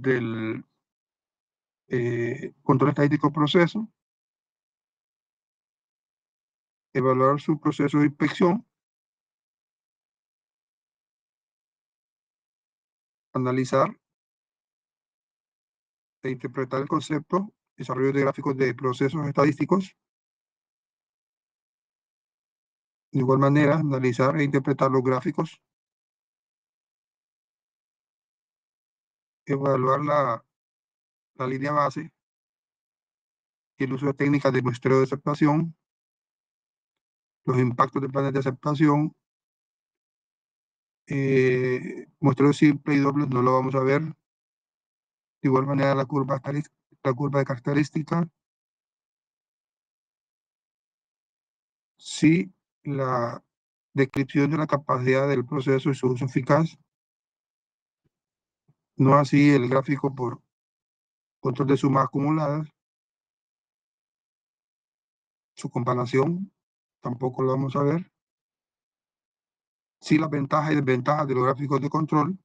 del control estadístico proceso, evaluar su proceso de inspección, analizar e interpretar el concepto, desarrollo de gráficos de procesos estadísticos. De igual manera, analizar e interpretar los gráficos, evaluar la línea base y el uso de técnicas de muestreo de aceptación, los impactos de planes de aceptación, muestreo simple y doble no lo vamos a ver. De igual manera, la curva de característica. Sí, la descripción de la capacidad del proceso y su uso eficaz. No así el gráfico por control de sumas acumuladas. Su comparación tampoco lo vamos a ver. Sí, las ventajas y desventajas de los gráficos de control.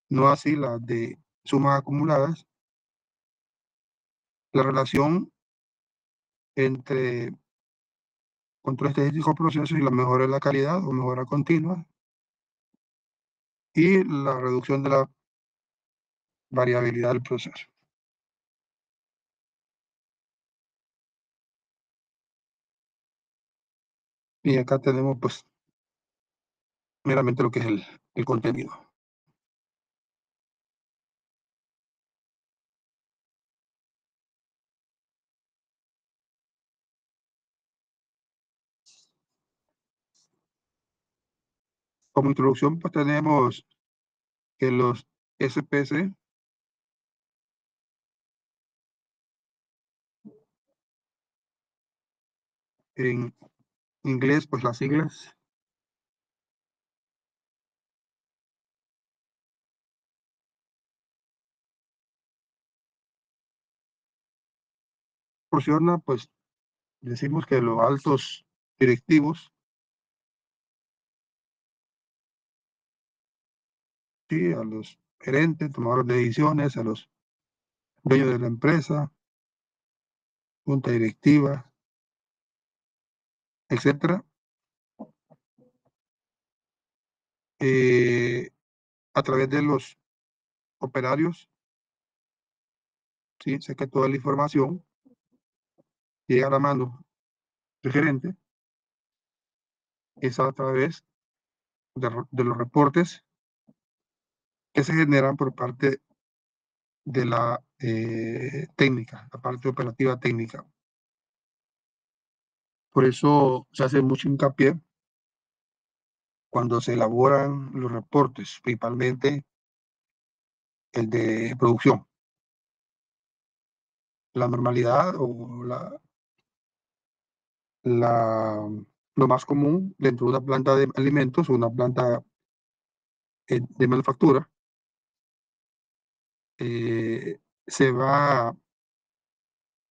No así las de sumas acumuladas. La relación entre control estadístico procesos y la mejora de la calidad o mejora continua. Y la reducción de la variabilidad del proceso. Y acá tenemos pues meramente lo que es el contenido. Como introducción pues tenemos que los SPC en inglés pues las siglas proporciona pues decimos que los altos directivos, sí, a los gerentes, tomadores de decisiones, a los dueños de la empresa, junta directiva, etcétera, a través de los operarios, sí, sé que toda la información llega a la mano del gerente, es a través de los reportes que se generan por parte de la técnica, la parte operativa técnica. Por eso se hace mucho hincapié cuando se elaboran los reportes, principalmente el de producción. La normalidad o lo más común dentro de una planta de alimentos o una planta de manufactura, se va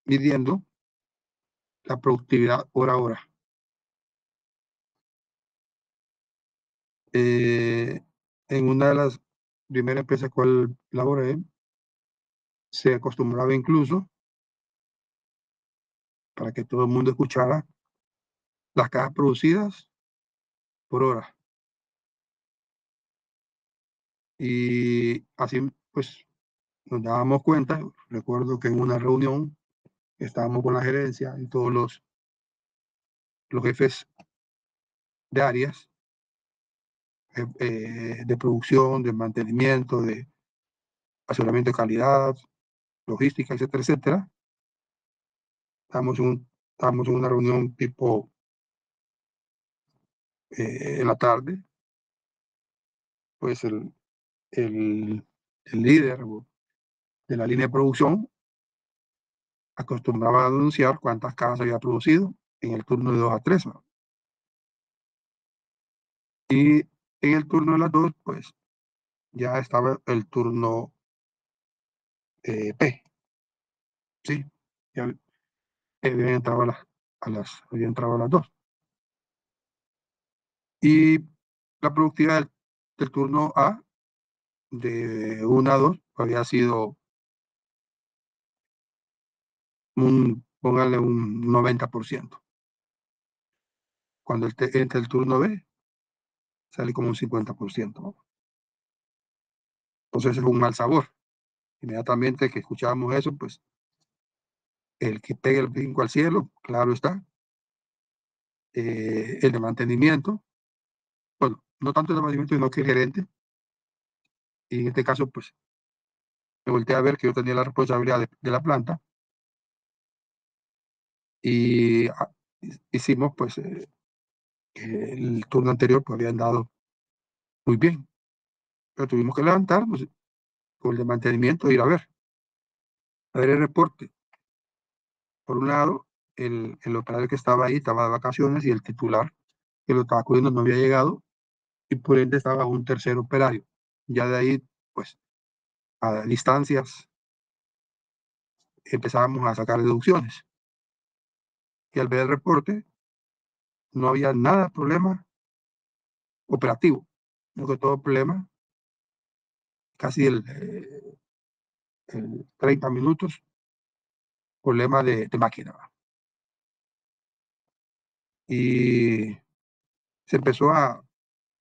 midiendo la productividad hora a hora. En una de las primeras empresas cual laboré, se acostumbraba incluso, para que todo el mundo escuchara, las cajas producidas por hora. Y así, pues, nos dábamos cuenta. Recuerdo que en una reunión estábamos con la gerencia y todos los jefes de áreas de producción, de mantenimiento, de aseguramiento de calidad, logística, etcétera, etcétera. Estábamos en una reunión tipo en la tarde, pues el líder de la línea de producción acostumbraba a anunciar cuántas cajas había producido en el turno de 2 a 3. ¿No? Y en el turno de las 2, pues ya estaba el turno P. Sí, ya había entrado había entrado a las 2. Y la productividad del turno A de 1 a 2 había sido póngale un 90%. Cuando entra el turno B, sale como un 50%. Entonces es un mal sabor. Inmediatamente que escuchábamos eso, pues el que pegue el brinco al cielo, claro está, el de mantenimiento, bueno, no tanto el de mantenimiento, sino que el gerente, y en este caso, pues me volteé a ver que yo tenía la responsabilidad de la planta, y hicimos, pues, el turno anterior, pues habían dado muy bien, pero tuvimos que levantarnos con el de mantenimiento e ir a ver el reporte. Por un lado, el operario que estaba ahí estaba de vacaciones y el titular que lo estaba cubriendo no había llegado, y por ende estaba un tercer operario. Ya de ahí, pues, a distancias empezábamos a sacar deducciones. Y al ver el reporte, no había nada de problema operativo, no que todo problema, casi el 30 minutos, problema de máquina. Y se empezó a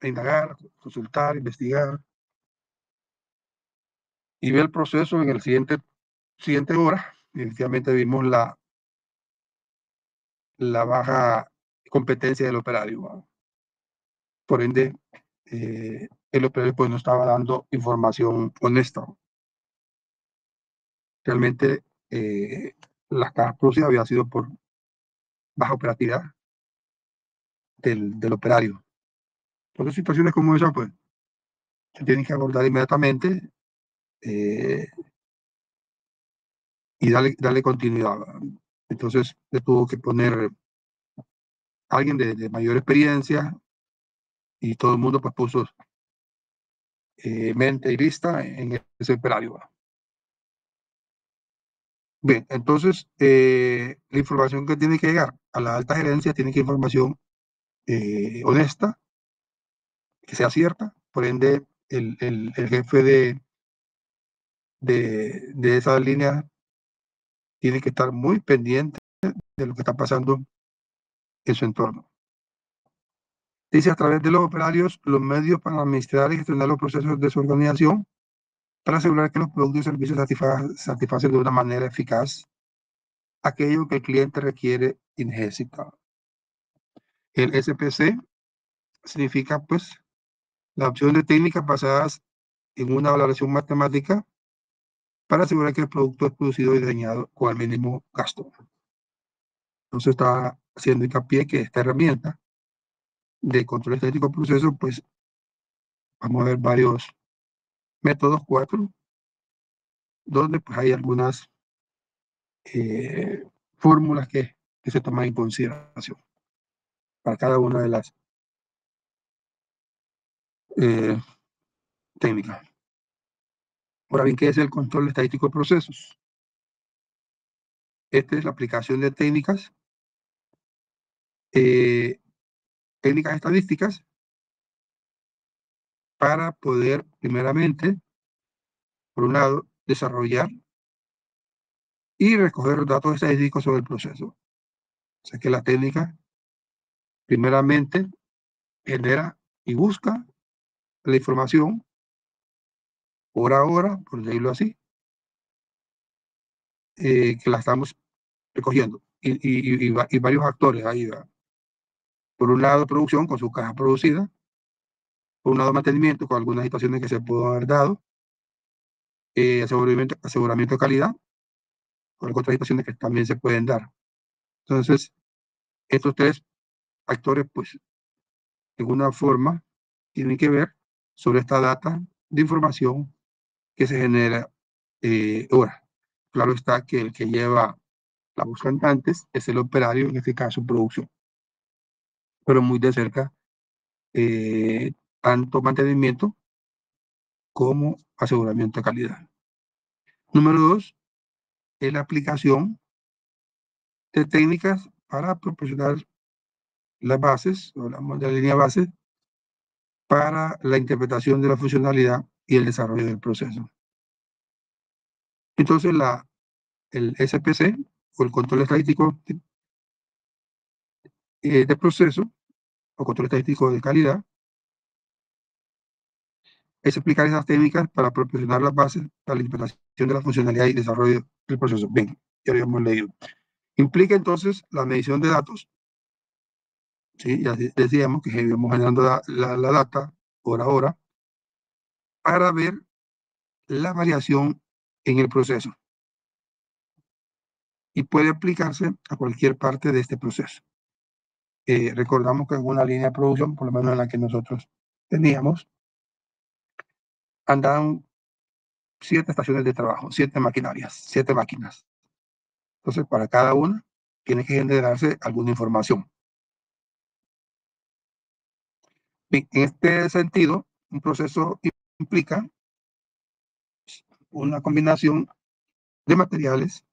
indagar, consultar, investigar, y ver el proceso en el siguiente hora. Definitivamente vimos la baja competencia del operario. Por ende, el operario pues no estaba dando información honesta. Realmente las cajas producidas había sido por baja operatividad del operario. Entonces, situaciones como esa, pues, se tienen que abordar inmediatamente y darle continuidad. Entonces, se tuvo que poner alguien de mayor experiencia, y todo el mundo pues puso mente y vista en ese operario. Bien, entonces, la información que tiene que llegar a la alta gerencia tiene que ser información honesta, que sea cierta. Por ende, el jefe de esa línea tiene que estar muy pendiente de lo que está pasando en su entorno. Dice, a través de los operarios, los medios para administrar y gestionar los procesos de su organización, para asegurar que los productos y servicios satisfacen de una manera eficaz aquello que el cliente requiere y necesita. El SPC significa, pues, la opción de técnicas basadas en una valoración matemática para asegurar que el producto es producido y diseñado con el mínimo gasto. Entonces está haciendo hincapié que esta herramienta de control estético de procesos, pues vamos a ver varios métodos, 4, donde pues hay algunas fórmulas que se toman en consideración para cada una de las técnicas. Ahora bien, ¿qué es el control estadístico de procesos? Esta es la aplicación de técnicas estadísticas para poder, primeramente, por un lado, desarrollar y recoger los datos estadísticos sobre el proceso. O sea que la técnica, primeramente, genera y busca la información hora a hora, por decirlo así, que la estamos recogiendo. Y varios actores ahí. ¿Verdad? Por un lado, producción con su caja producida. Por un lado, mantenimiento con algunas situaciones que se pudo haber dado. Aseguramiento de calidad con otras situaciones que también se pueden dar. Entonces, estos tres actores, pues, de alguna forma, tienen que ver sobre esta data de información que se genera ahora. Claro está que el que lleva la voz cantantes es el operario, en este caso producción, pero muy de cerca, tanto mantenimiento como aseguramiento de calidad. Número 2, es la aplicación de técnicas para proporcionar las bases, hablamos de la línea base, para la interpretación de la funcionalidad y el desarrollo del proceso. Entonces, el SPC, o el control estadístico de proceso, o control estadístico de calidad, es aplicar esas técnicas para proporcionar las bases para la implementación de la funcionalidad y desarrollo del proceso. Bien, ya lo hemos leído. Implica entonces la medición de datos, ¿sí? Ya decíamos que íbamos generando la data hora a hora para ver la variación en el proceso y puede aplicarse a cualquier parte de este proceso. Recordamos que en una línea de producción, por lo menos en la que nosotros teníamos, andaban 7 estaciones de trabajo, 7 maquinarias, 7 máquinas. Entonces, para cada una tiene que generarse alguna información. En este sentido, un proceso implica una combinación de materiales,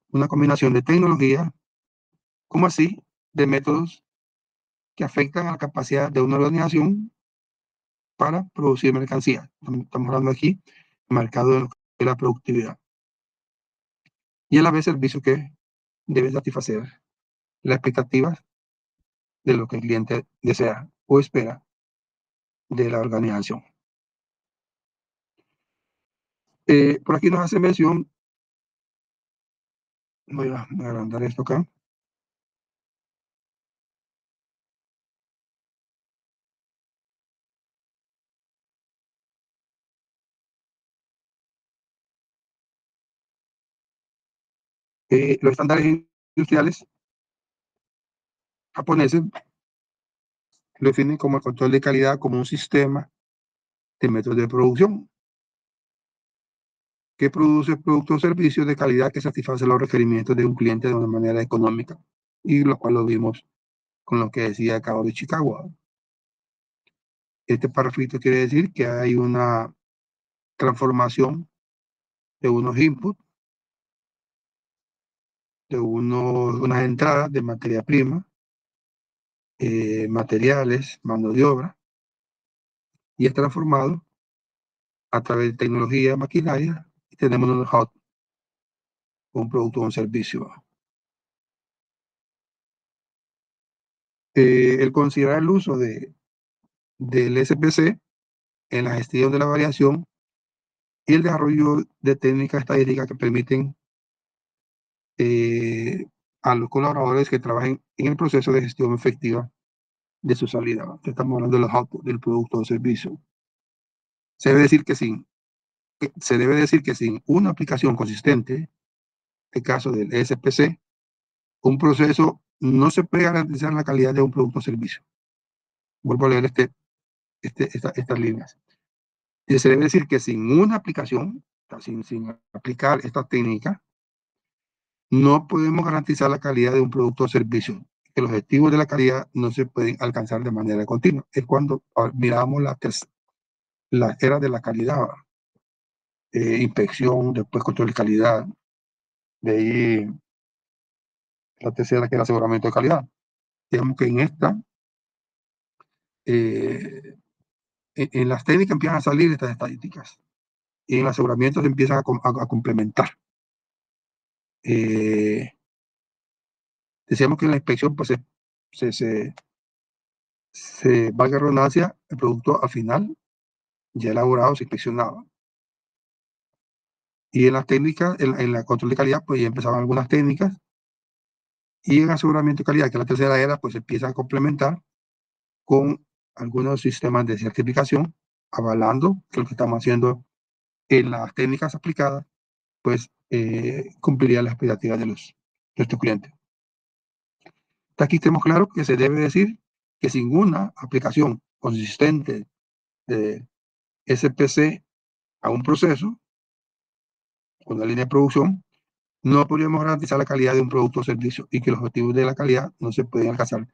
una combinación de tecnología, como así de métodos que afectan a la capacidad de una organización para producir mercancía. Estamos hablando aquí del mercado de la productividad. Y a la vez servicio que debe satisfacer las expectativas de lo que el cliente desea o espera de la organización. Por aquí nos hace mención, voy a agrandar esto acá. Los estándares industriales japoneses lo definen como el control de calidad como un sistema de métodos de producción que produce productos o servicios de calidad que satisfacen los requerimientos de un cliente de una manera económica, y lo cual lo vimos con lo que decía Cao de Chicago. Este párrafo quiere decir que hay una transformación de unos inputs, de unas entradas de materia prima, materiales, mano de obra, y es transformado a través de tecnología, maquinaria, y tenemos un hot, un producto o un servicio. El considerar el uso del SPC en la gestión de la variación y el desarrollo de técnicas estadísticas que permiten a los colaboradores que trabajen en el proceso de gestión efectiva de su salida. Estamos hablando de los outputs del producto o servicio. Se debe decir que sin una aplicación consistente, el caso del SPC, un proceso no se puede garantizar la calidad de un producto o servicio. Vuelvo a leer estas líneas. Y se debe decir que sin una aplicación, sin aplicar esta técnica, no podemos garantizar la calidad de un producto o servicio. Que los objetivos de la calidad no se pueden alcanzar de manera continua. Es cuando miramos la era de la calidad, inspección, después control de calidad, de ahí la tercera que era aseguramiento de calidad. Digamos que en esta, en las técnicas empiezan a salir estas estadísticas y en el aseguramiento se empiezan a complementar. Decíamos que en la inspección pues se valga redundancia, el producto al final ya elaborado se inspeccionaba. Y en las técnicas, en la control de calidad, pues ya empezaban algunas técnicas. Y en aseguramiento de calidad, que es la tercera era, pues se empieza a complementar con algunos sistemas de certificación, avalando que lo que estamos haciendo en las técnicas aplicadas, pues cumpliría las expectativas de nuestros clientes. Aquí tenemos claro que se debe decir que sin una aplicación consistente de SPC a un proceso, una línea de producción, no podríamos garantizar la calidad de un producto o servicio y que los objetivos de la calidad no se pueden alcanzar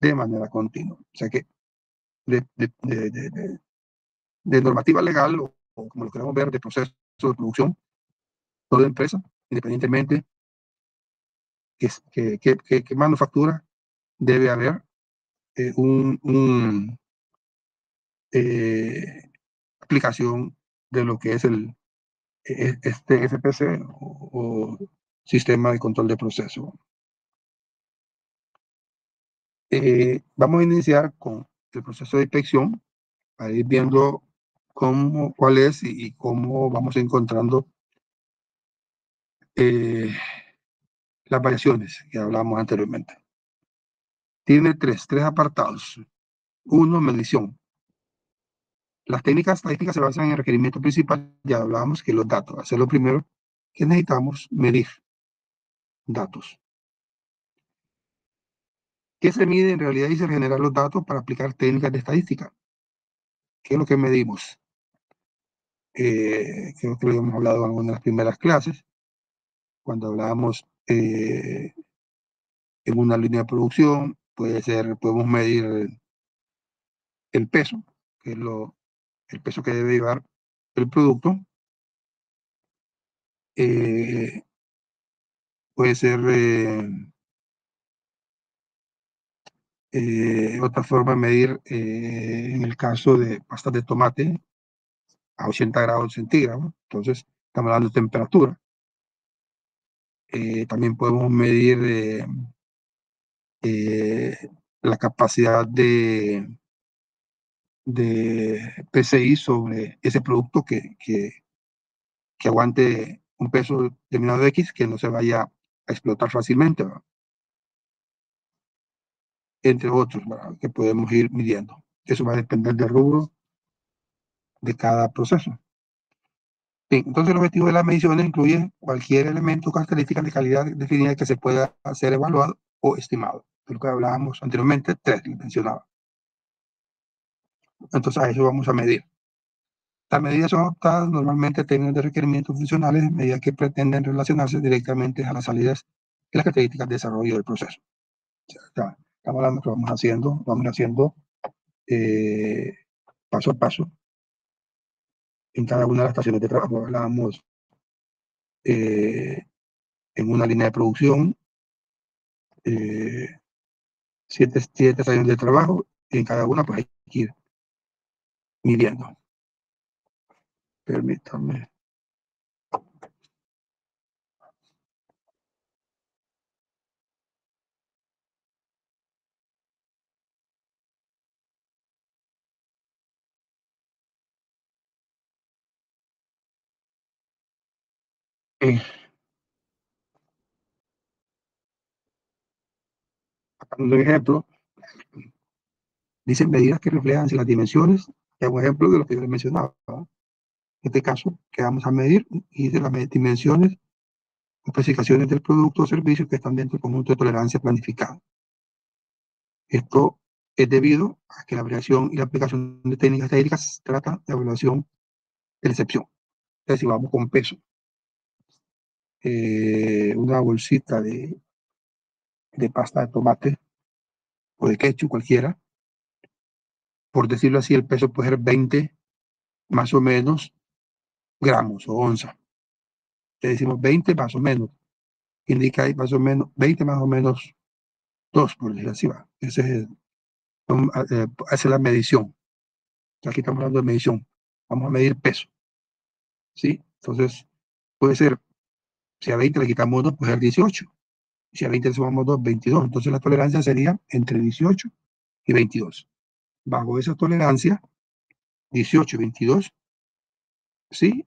de manera continua. O sea que de normativa legal o como lo queramos ver, de proceso de producción, toda empresa, independientemente que manufactura, debe haber un aplicación de lo que es este SPC o Sistema de Control de Proceso. Vamos a iniciar con el proceso de inspección para ir viendo cuál es y cómo vamos encontrando las variaciones que hablamos anteriormente. Tiene tres apartados. Uno, medición. Las técnicas estadísticas se basan en el requerimiento principal, ya hablábamos que los datos. Hacer lo primero que necesitamos medir datos. ¿Qué se mide en realidad? Y se generan los datos para aplicar técnicas de estadística. ¿Qué es lo que medimos? Creo que lo hemos hablado en algunas de las primeras clases, cuando hablábamos en una línea de producción, podemos medir el peso, que es el peso que debe llevar el producto. Puede ser otra forma de medir, en el caso de pastas de tomate, a 80 grados centígrados. Entonces, estamos hablando de temperatura. También podemos medir la capacidad de PCI sobre ese producto que aguante un peso determinado de X, que no se vaya a explotar fácilmente, ¿verdad? Entre otros, ¿verdad?, que podemos ir midiendo. Eso va a depender del rubro de cada proceso. Bien, entonces el objetivo de las mediciones incluye cualquier elemento o característica de calidad definida que se pueda ser evaluado o estimado. De lo que hablábamos anteriormente, tres les mencionaba. Entonces a eso vamos a medir. Las medidas son adoptadas normalmente en términos de requerimientos funcionales, medidas que pretenden relacionarse directamente a las salidas y las características de desarrollo del proceso. O sea, estamos hablando que vamos haciendo paso a paso en cada una de las estaciones de trabajo. Hablábamos en una línea de producción, 7 estaciones de trabajo, y en cada una pues hay que ir midiendo. Permítanme. Un ejemplo, dicen medidas que reflejan si las dimensiones, es un ejemplo de lo que yo les mencionaba, ¿verdad? En este caso, que vamos a medir y de las dimensiones o especificaciones del producto o servicio que están dentro del conjunto de tolerancia planificado. Esto es debido a que la variación y la aplicación de técnicas estadísticas se trata de evaluación de la excepción. Entonces, si vamos con peso, una bolsita de pasta de tomate o de ketchup cualquiera, por decirlo así, el peso puede ser 20 más o menos gramos o onza. Le decimos 20 más o menos, indica ahí más o menos 20 más o menos 2, por decirlo así. Va. Esa es la medición. Aquí estamos hablando de medición. Vamos a medir peso, ¿sí? Entonces, puede ser, si a 20 le quitamos 2, puede ser 18. Si a 20 le sumamos 2, 22. Entonces, la tolerancia sería entre 18 y 22. Bajo esa tolerancia, 18 y 22, sí,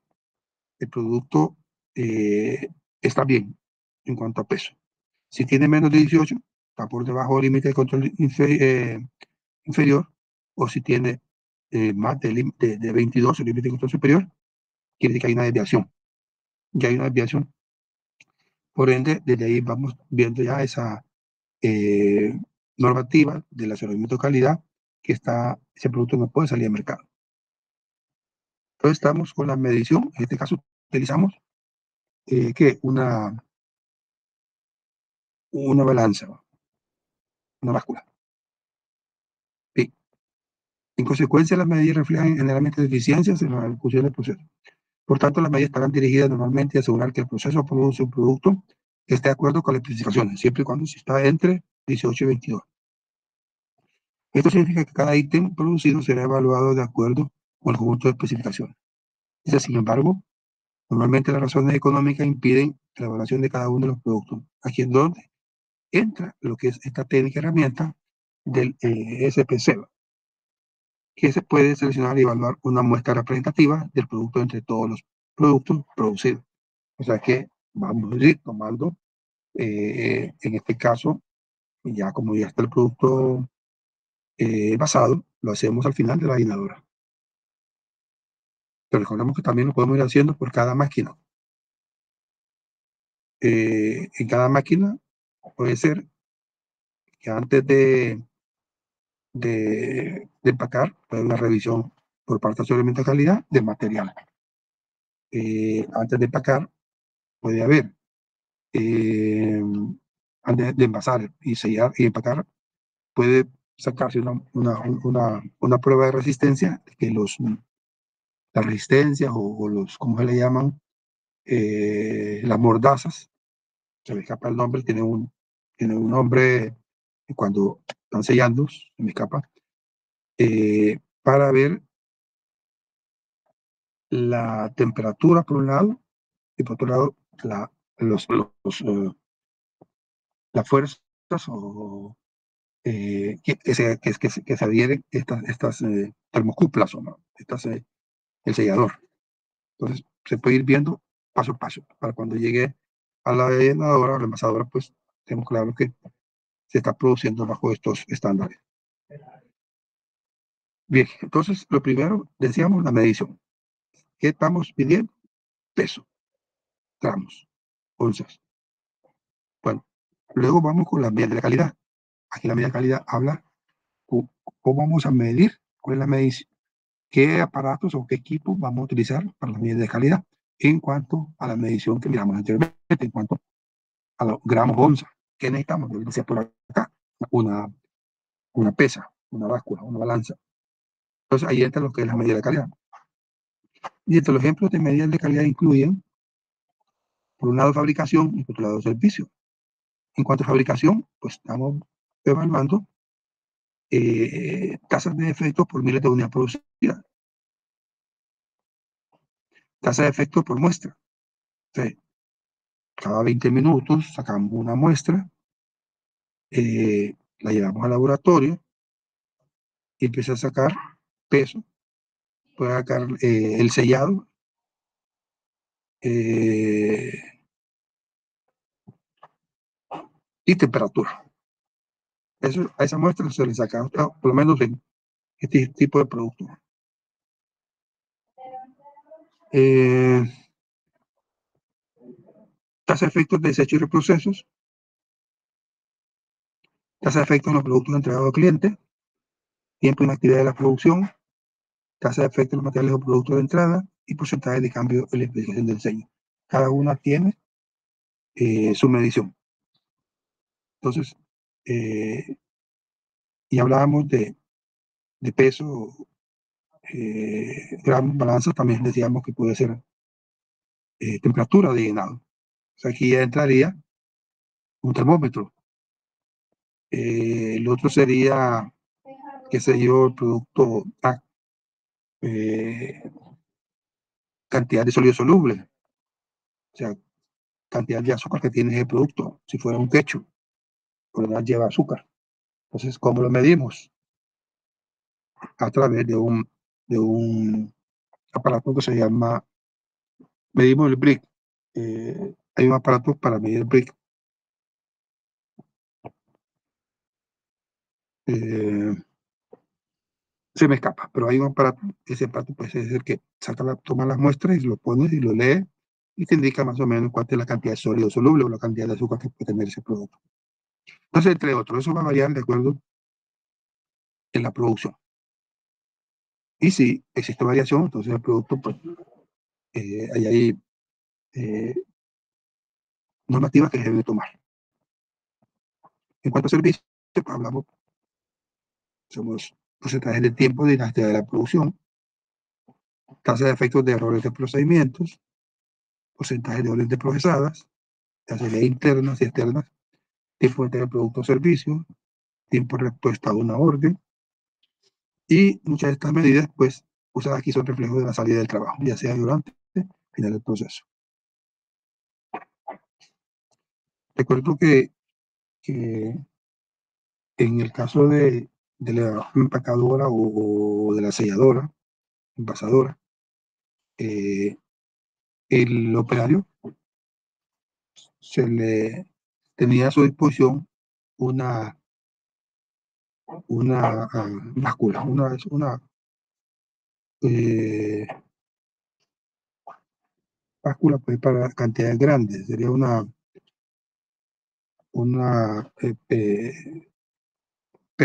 el producto está bien en cuanto a peso. Si tiene menos de 18, está por debajo del límite de control inferior, o si tiene más de 22, el límite de control superior, quiere decir que hay una desviación. Ya hay una desviación. Por ende, desde ahí vamos viendo ya esa normativa del aseguramiento de calidad, que ese producto no puede salir al mercado. Entonces estamos con la medición. En este caso utilizamos una balanza, una báscula. Sí. En consecuencia, las medidas reflejan generalmente deficiencias en la ejecución del proceso. Por tanto, las medidas estarán dirigidas normalmente a asegurar que el proceso produce un producto que esté de acuerdo con las especificaciones, siempre y cuando está entre 18 y 22. Esto significa que cada ítem producido será evaluado de acuerdo o el conjunto de especificaciones. Dice, sin embargo, normalmente las razones económicas impiden la evaluación de cada uno de los productos. Aquí es donde entra lo que es esta técnica herramienta del SPC, que se puede seleccionar y evaluar una muestra representativa del producto entre todos los productos producidos. O sea que vamos a ir tomando, en este caso, ya como ya está el producto basado, lo hacemos al final de la llenadora. Pero recordemos que también lo podemos ir haciendo por cada máquina. En cada máquina puede ser que antes de empacar, puede haber una revisión por parte del suplemento de calidad del material. Antes de empacar, puede haber, antes de envasar y sellar y empacar, puede sacarse una prueba de resistencia, que las resistencias o los, ¿cómo se le llaman? Las mordazas, se me escapa el nombre, tiene un nombre cuando están sellando, se me escapa, para ver la temperatura por un lado y por otro lado los, las fuerzas o, que se adhieren estas termocuplas o no, el sellador. Entonces se puede ir viendo paso a paso para cuando llegue a la llenadora o la envasadora, pues tenemos claro que se está produciendo bajo estos estándares. Bien, entonces lo primero, decíamos la medición. ¿Qué estamos pidiendo? Peso, gramos, onzas. Bueno, luego vamos con la medida de la calidad. Aquí la medida de calidad habla cómo vamos a medir, cuál es la medición, qué aparatos o qué equipos vamos a utilizar para la medida de calidad en cuanto a la medición que miramos anteriormente, en cuanto a los gramos onza. ¿Qué necesitamos? Yo decía por acá, una pesa, una báscula, una balanza. Entonces ahí entra lo que es la medida de calidad. Y entre los ejemplos de medidas de calidad incluyen, por un lado, fabricación y por otro lado, servicio. En cuanto a fabricación, pues estamos evaluando tasas de efecto por miles de unidades producidas, tasa de efecto por muestra. Entonces, cada 20 minutos sacamos una muestra, la llevamos al laboratorio y empieza a sacar peso, puede sacar el sellado, y temperatura. Eso, a esa muestra se le saca, por lo menos en este tipo de producto. Tasa de efectos de desechos y reprocesos, tasa de efectos en los productos entregados al cliente, tiempo y actividad de la producción, tasa de efectos en los materiales o productos de entrada y porcentaje de cambio en la especificación del diseño. Cada una tiene su medición. Entonces, y hablábamos de peso, gran balanza, también decíamos que puede ser temperatura de llenado. O sea, aquí ya entraría un termómetro. El otro sería, qué sé yo, el producto cantidad de sólido soluble, o sea, cantidad de azúcar que tiene ese producto. Si fuera un ketchup, por lo demás lleva azúcar. Entonces, ¿cómo lo medimos? A través de un aparato que se llama, medimos el brick. Hay un aparato para medir el brick. Eh, Se me escapa, pero hay un aparato, ese aparato puede ser el que toma las muestras y lo pone y lo lee y te indica más o menos cuánta es la cantidad de sólido soluble o la cantidad de azúcar que puede tener ese producto. Entonces, entre otros, eso va a variar de acuerdo en la producción. Y si existe variación, entonces el producto, pues, hay eh, normativas que se deben tomar. En cuanto a servicios, pues, hablamos, somos porcentajes de tiempo de la producción, tasa de efectos de errores de procedimientos, porcentaje de órdenes de procesadas, tasas de internas y externas, tiempo de entrega de producto o servicio, tiempo de respuesta a una orden, y muchas de estas medidas, pues, usadas aquí son reflejos de la salida del trabajo, ya sea durante o final del proceso. Recuerdo que en el caso de la empacadora o de la selladora, envasadora, el operario se le tenía a su disposición una báscula, una eh, báscula pues, para cantidades grandes, sería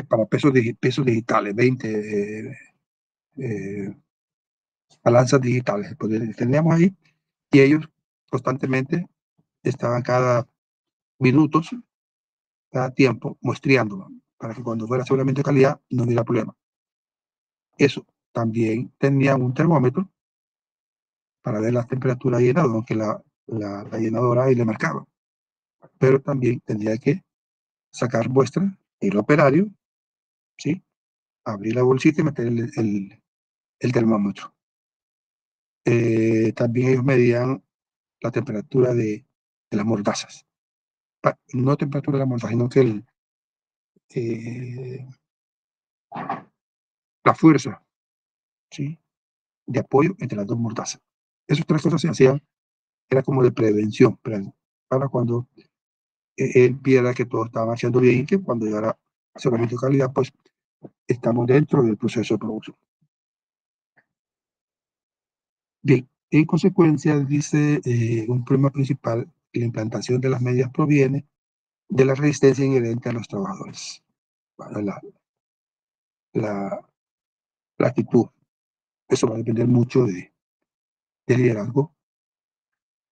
para pesos digitales, 20 balanzas digitales. Pues, teníamos ahí y ellos constantemente estaban cada minutos, cada tiempo, muestreándolo para que cuando fuera seguramente de calidad no hubiera problema. Eso, también tenía un termómetro para ver las temperaturas llenadas, aunque la llenadora ahí le marcaba. Pero también tendría que sacar muestra el operario, ¿sí? Abrir la bolsita y meter el termómetro. También ellos medían la temperatura de las mordazas. No temperatura de la mordaza, sino que la fuerza, ¿sí? De apoyo entre las dos mordazas. Esas tres cosas se hacían, era como de prevención, para cuando él viera que todo estaba haciendo bien y que cuando llegara aseguramiento de calidad, pues estamos dentro del proceso de producción. Bien, en consecuencia, dice un problema principal, la implantación de las medidas proviene de la resistencia inherente a los trabajadores. Bueno, la actitud, eso va a depender mucho del liderazgo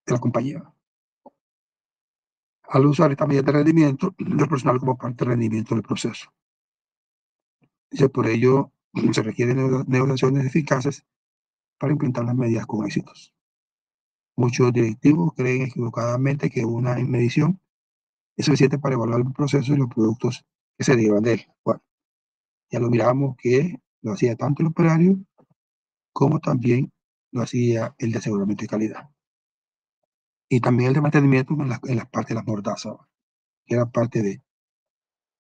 de la compañía. Al usar esta medida de rendimiento, el personal como parte del rendimiento del proceso. Dice, por ello, se requieren negociaciones eficaces para implementar las medidas con éxitos. Muchos directivos creen equivocadamente que una medición es suficiente para evaluar el proceso y los productos que se derivan de él. Bueno, ya lo miramos que lo hacía tanto el operario como también lo hacía el de aseguramiento de calidad. Y también el de mantenimiento en las partes de las mordazas, que era parte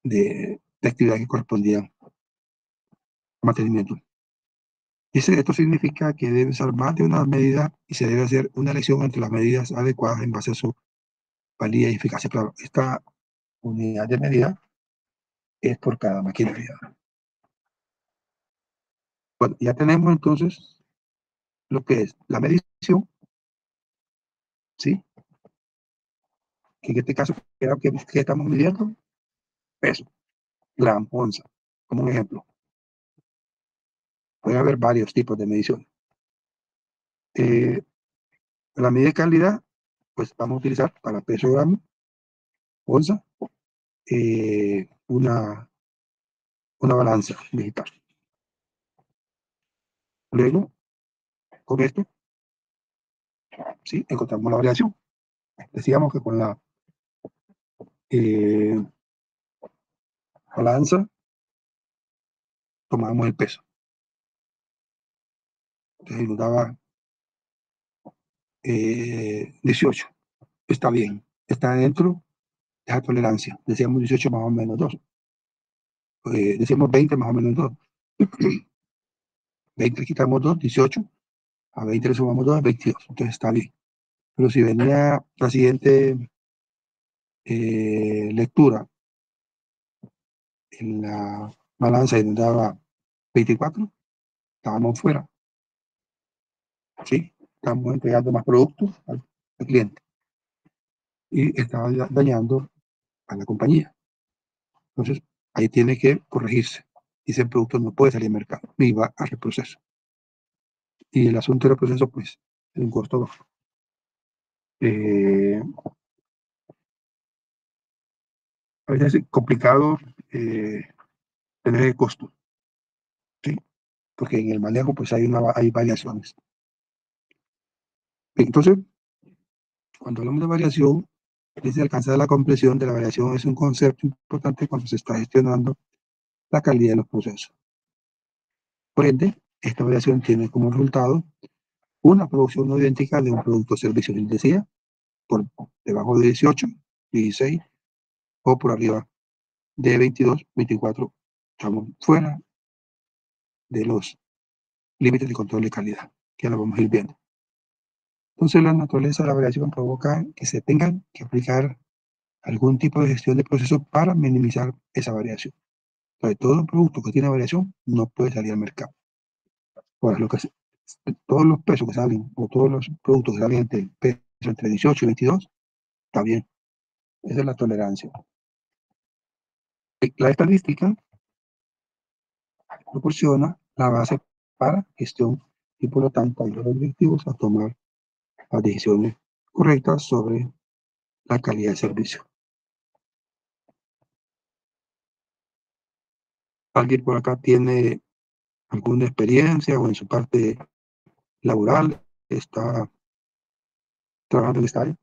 de actividades que correspondían al mantenimiento. Dice, esto significa que debe ser más de una medida y se debe hacer una elección entre las medidas adecuadas en base a su valía y eficacia. Claro, esta unidad de medida es por cada maquinaria. Bueno, ya tenemos entonces lo que es la medición, ¿sí? Que en este caso, ¿qué estamos midiendo? Peso, gramo, onza, como un ejemplo. Puede haber varios tipos de medición. La medida de calidad, pues vamos a utilizar para peso, gramo, onza, una balanza digital. Luego, con esto, ¿sí? Encontramos la variación. Decíamos que con la balanza tomábamos el peso. Entonces nos daba 18. Está bien. Está dentro de la tolerancia. Decíamos 18 más o menos 2. Decíamos 20 más o menos 2. 20 le quitamos 2, 18. A 20 le sumamos 2, 22. Entonces está bien. Pero si venía la siguiente lectura en la balanza y nos daba 24, estábamos fuera. ¿Sí? Estamos entregando más productos al cliente y estaba dañando a la compañía. Entonces, ahí tiene que corregirse. Y ese producto no puede salir al mercado, ni va a reproceso. Y el asunto del reproceso, pues, es un costo a veces es complicado tener el costo, ¿sí? Porque en el manejo, pues, hay variaciones. Entonces, cuando hablamos de variación, desde alcanzar la comprensión de la variación es un concepto importante cuando se está gestionando la calidad de los procesos. Por ende, esta variación tiene como resultado una producción no idéntica de un producto o servicio, les decía, por debajo de 18, 16 o por arriba de 22, 24, estamos fuera de los límites de control de calidad, que lo vamos a ir viendo. Entonces, la naturaleza de la variación provoca que se tengan que aplicar algún tipo de gestión de proceso para minimizar esa variación. Entonces, todo un producto que tiene variación no puede salir al mercado. Ahora, todos los pesos que salen, o todos los productos que salen entre, peso entre 18 y 22, está bien. Esa es la tolerancia. La estadística proporciona la base para gestión y por lo tanto ayuda a los directivos a tomar las decisiones correctas sobre la calidad de servicio. ¿Alguien por acá tiene alguna experiencia o en su parte laboral está trabajando en esta área?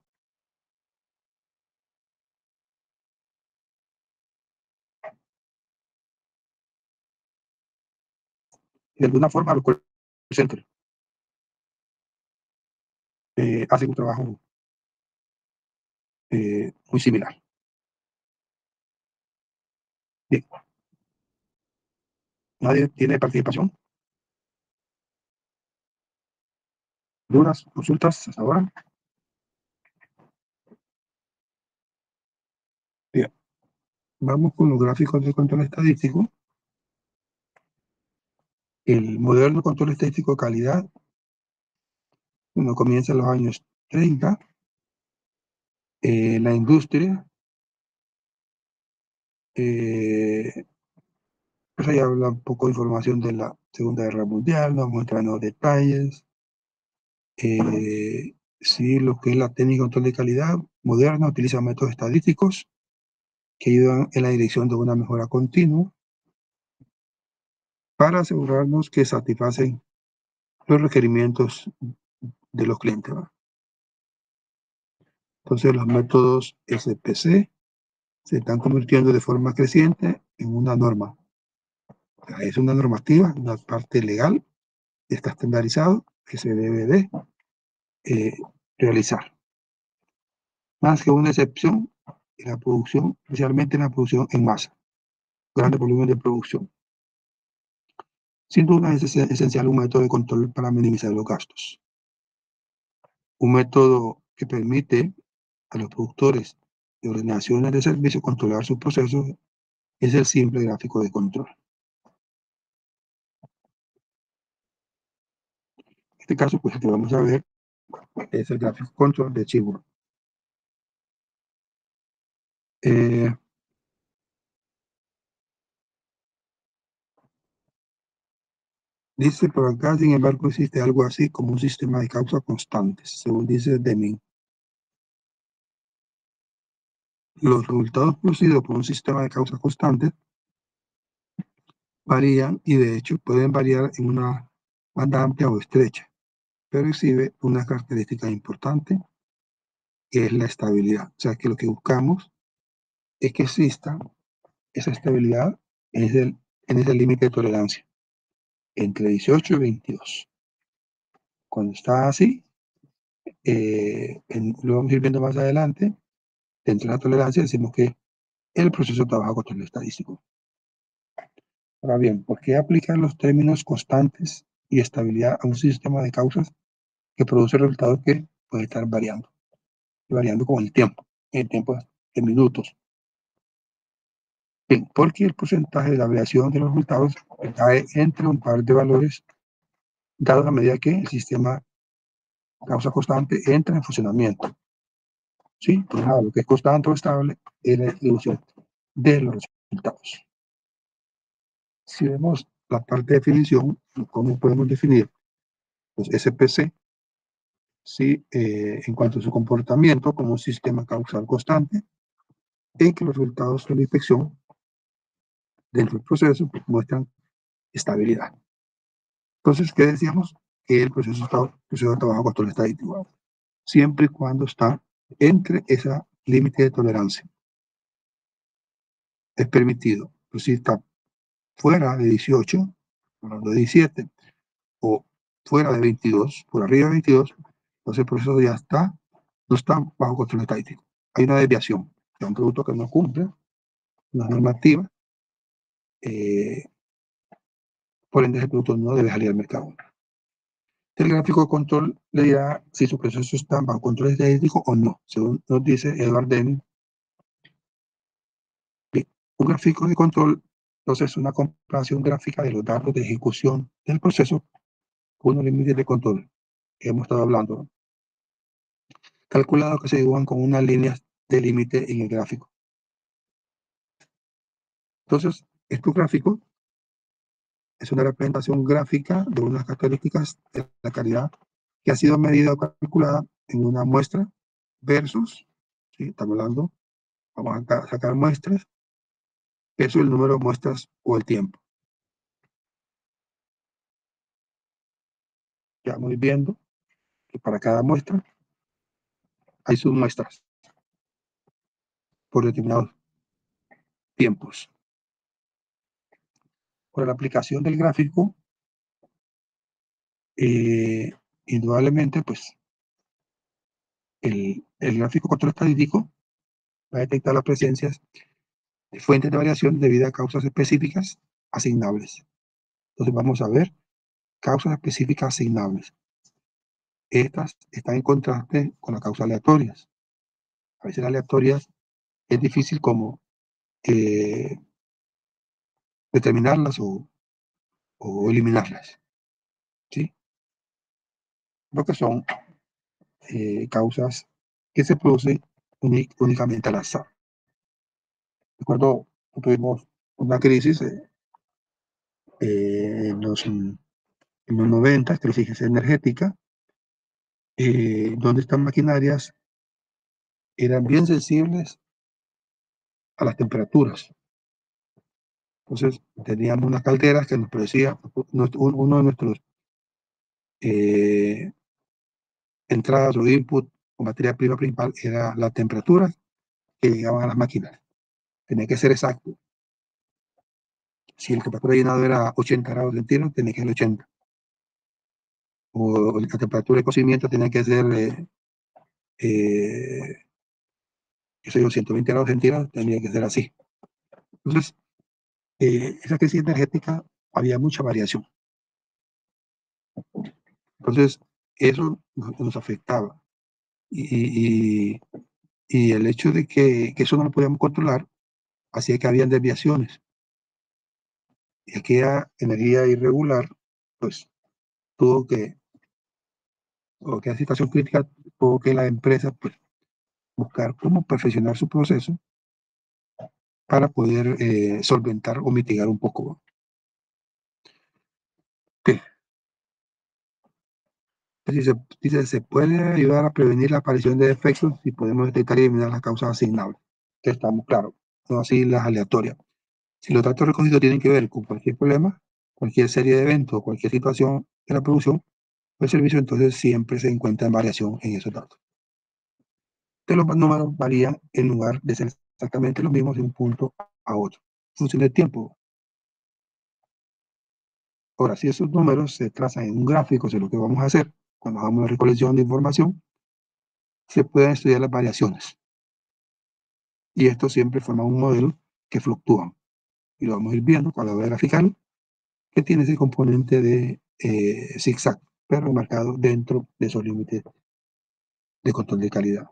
De alguna forma, los call centers hacen un trabajo muy similar. Bien, ¿nadie tiene participación? ¿Dudas, consultas hasta ahora? Bien, vamos con los gráficos de control estadístico. El modelo de control estadístico de calidad, bueno, comienza en los años 30. La industria, pues ahí habla un poco de información de la Segunda Guerra Mundial, no vamos a entrar en los detalles. Sí, lo que es la técnica de control de calidad moderna utiliza métodos estadísticos que ayudan en la dirección de una mejora continua para asegurarnos que satisfacen los requerimientos de los clientes, ¿va? Entonces, los métodos SPC se están convirtiendo de forma creciente en una norma. O sea, es una normativa, una parte legal, está estandarizado que se debe de eh, realizar. Más que una excepción en la producción, especialmente en la producción en masa, grandes volúmenes de producción. Sin duda es esencial un método de control para minimizar los gastos. Un método que permite a los productores de ordenaciones de servicios controlar sus procesos es el simple gráfico de control. En este caso, pues, el que vamos a ver es el gráfico de control de Chivo. Dice por acá, sin embargo, existe algo así como un sistema de causas constantes, según dice Deming. Los resultados producidos por un sistema de causas constantes varían y de hecho pueden variar en una banda amplia o estrecha, pero exhibe una característica importante que es la estabilidad. O sea que lo que buscamos es que exista esa estabilidad en ese límite de tolerancia, entre 18 y 22. Cuando está así, lo vamos a ir viendo más adelante, dentro de la tolerancia decimos que el proceso trabaja con control estadístico. Ahora bien, ¿por qué aplicar los términos constantes y estabilidad a un sistema de causas que produce resultados que pueden estar variando con el tiempo de minutos? Bien, porque el porcentaje de la variación de los resultados cae entre un par de valores dado a medida que el sistema causa constante entra en funcionamiento. ¿Sí? Pues nada, lo que es constante o estable es la distribución de los resultados. Si vemos la parte de definición, ¿cómo podemos definir? Pues SPC, ¿sí? En cuanto a su comportamiento como un sistema causal constante, en que los resultados de la inspección dentro del proceso pues, muestran estabilidad. Entonces, ¿qué decíamos? Que el proceso de trabajo control estadístico, siempre y cuando está entre ese límite de tolerancia. Es permitido. Pues si está fuera de 18, hablando de 17, o fuera de 22, por arriba de 22, entonces el proceso ya no está bajo control estadístico. Hay una desviación de un producto que no cumple una normativa, por ende ese producto no debe salir al mercado. El gráfico de control le dirá si su proceso está bajo control estadístico o no, según nos dice Edward Deming. Un gráfico de control, entonces, es una comparación gráfica de los datos de ejecución del proceso con los límites de control que hemos estado hablando, calculados que se dibujan con unas líneas de límite en el gráfico. Entonces, este gráfico es una representación gráfica de unas características de la calidad que ha sido medida o calculada en una muestra versus, ¿sí? Estamos hablando, vamos a sacar muestras, versus el número de muestras o el tiempo. Ya vamos viendo que para cada muestra hay submuestras por determinados tiempos. Por la aplicación del gráfico, indudablemente, pues, el gráfico control estadístico va a detectar las presencias de fuentes de variación debido a causas específicas asignables. Entonces vamos a ver causas específicas asignables. Estas están en contraste con las causas aleatorias. A veces las aleatorias es difícil como determinarlas o eliminarlas, ¿sí? Porque son causas que se producen únicamente al azar. Recuerdo que tuvimos una crisis en los 90, crisis energética, donde estas maquinarias eran bien sensibles a las temperaturas. Entonces, teníamos unas calderas que nos producía uno de nuestros entradas o input o materia prima principal era la temperatura que llegaban a las máquinas. Tenía que ser exacto. Si la temperatura de llenado era 80 grados centígrados, tenía que ser 80. O la temperatura de cocimiento tenía que ser, yo sé, 120 grados centígrados, tenía que ser así. Entonces, esa crisis energética había mucha variación. Entonces, eso nos afectaba. Y, y el hecho de que eso no lo podíamos controlar hacía que habían desviaciones. Y aquella energía irregular, pues tuvo que, o aquella situación crítica, tuvo que la empresa pues, buscar cómo perfeccionar su proceso para poder solventar o mitigar un poco. ¿Qué? Dice, se puede ayudar a prevenir la aparición de defectos si podemos detectar y eliminar las causas asignables. Que estamos claros, no así las aleatorias. Si los datos recogidos tienen que ver con cualquier problema, cualquier serie de eventos, cualquier situación de la producción, el servicio entonces siempre se encuentra en variación en esos datos. Los números varían en lugar de ser exactamente los mismos de un punto a otro, en función del tiempo. Ahora, si esos números se trazan en un gráfico, eso es lo que vamos a hacer cuando hagamos la recolección de información, se pueden estudiar las variaciones. Y esto siempre forma un modelo que fluctúa. Y lo vamos a ir viendo cuando voy a graficar, que tiene ese componente de zigzag, pero marcado dentro de esos límites de control de calidad.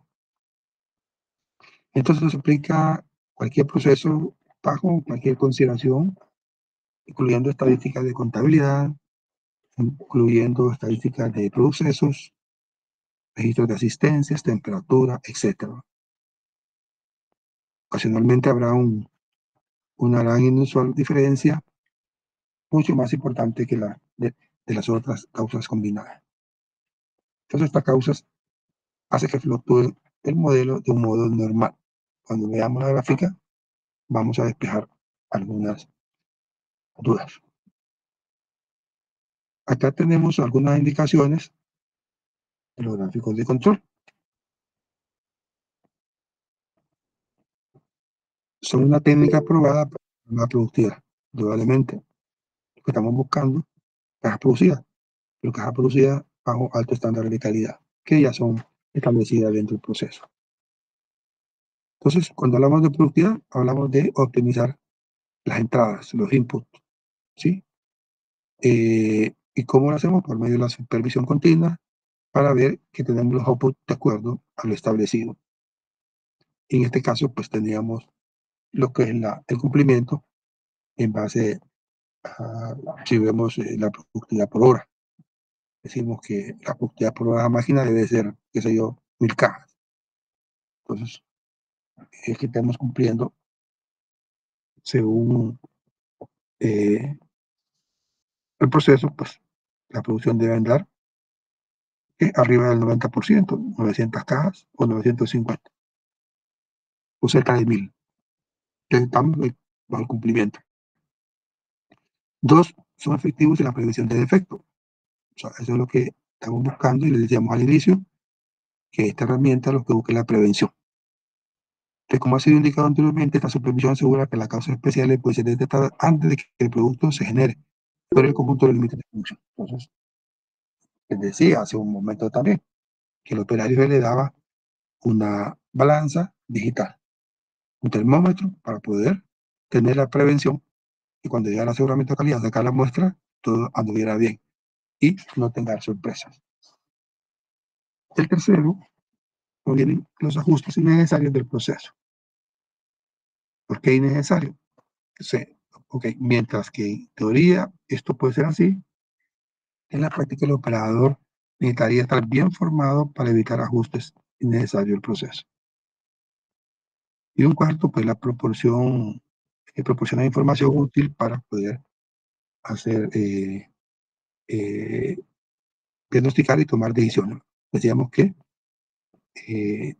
Entonces nos aplica cualquier proceso bajo cualquier consideración, incluyendo estadísticas de contabilidad, incluyendo estadísticas de procesos, registros de asistencias, temperatura, etc. Ocasionalmente habrá una gran inusual diferencia, mucho más importante que la de las otras causas combinadas. Entonces, estas causas hacen que fluctúe el modelo de un modo normal. Cuando veamos la gráfica, vamos a despejar algunas dudas. Acá tenemos algunas indicaciones de los gráficos de control. Son una técnica aprobada para la productividad. Indudablemente, lo que estamos buscando es producida. pero caja producida bajo alto estándar de calidad, que ya son establecidas dentro del proceso. Entonces, cuando hablamos de productividad, hablamos de optimizar las entradas, los inputs, ¿sí? ¿Y cómo lo hacemos? Por medio de la supervisión continua para ver que tenemos los outputs de acuerdo a lo establecido. Y en este caso, pues tendríamos lo que es el cumplimiento en base a, si vemos la productividad por hora. Decimos que la productividad por hora de la máquina debe ser, qué sé yo, 1000 cajas. Entonces, es que estamos cumpliendo según el proceso, pues la producción debe andar arriba del 90%, 900 cajas o 950, o cerca de 1000. Entonces, estamos bajo el cumplimiento. 2, son efectivos en la prevención de defectos. O sea, eso es lo que estamos buscando y le decíamos al inicio, que esta herramienta lo que busca es la prevención. Entonces, como ha sido indicado anteriormente, esta supervisión asegura que las causas especiales pueden ser detectadas antes de que el producto se genere, pero el conjunto de límites de producción. Entonces, les decía hace un momento también que el operario le daba una balanza digital, un termómetro para poder tener la prevención y cuando llegara el aseguramiento de calidad, sacar la muestra, todo anduviera bien y no tenga sorpresas. El tercero, vienen los ajustes innecesarios del proceso. ¿Por qué innecesario? Okay, mientras que en teoría esto puede ser así, en la práctica el operador necesitaría estar bien formado para evitar ajustes innecesarios del proceso. Y un cuarto, pues la proporciona información útil para poder hacer, diagnosticar y tomar decisiones. Decíamos que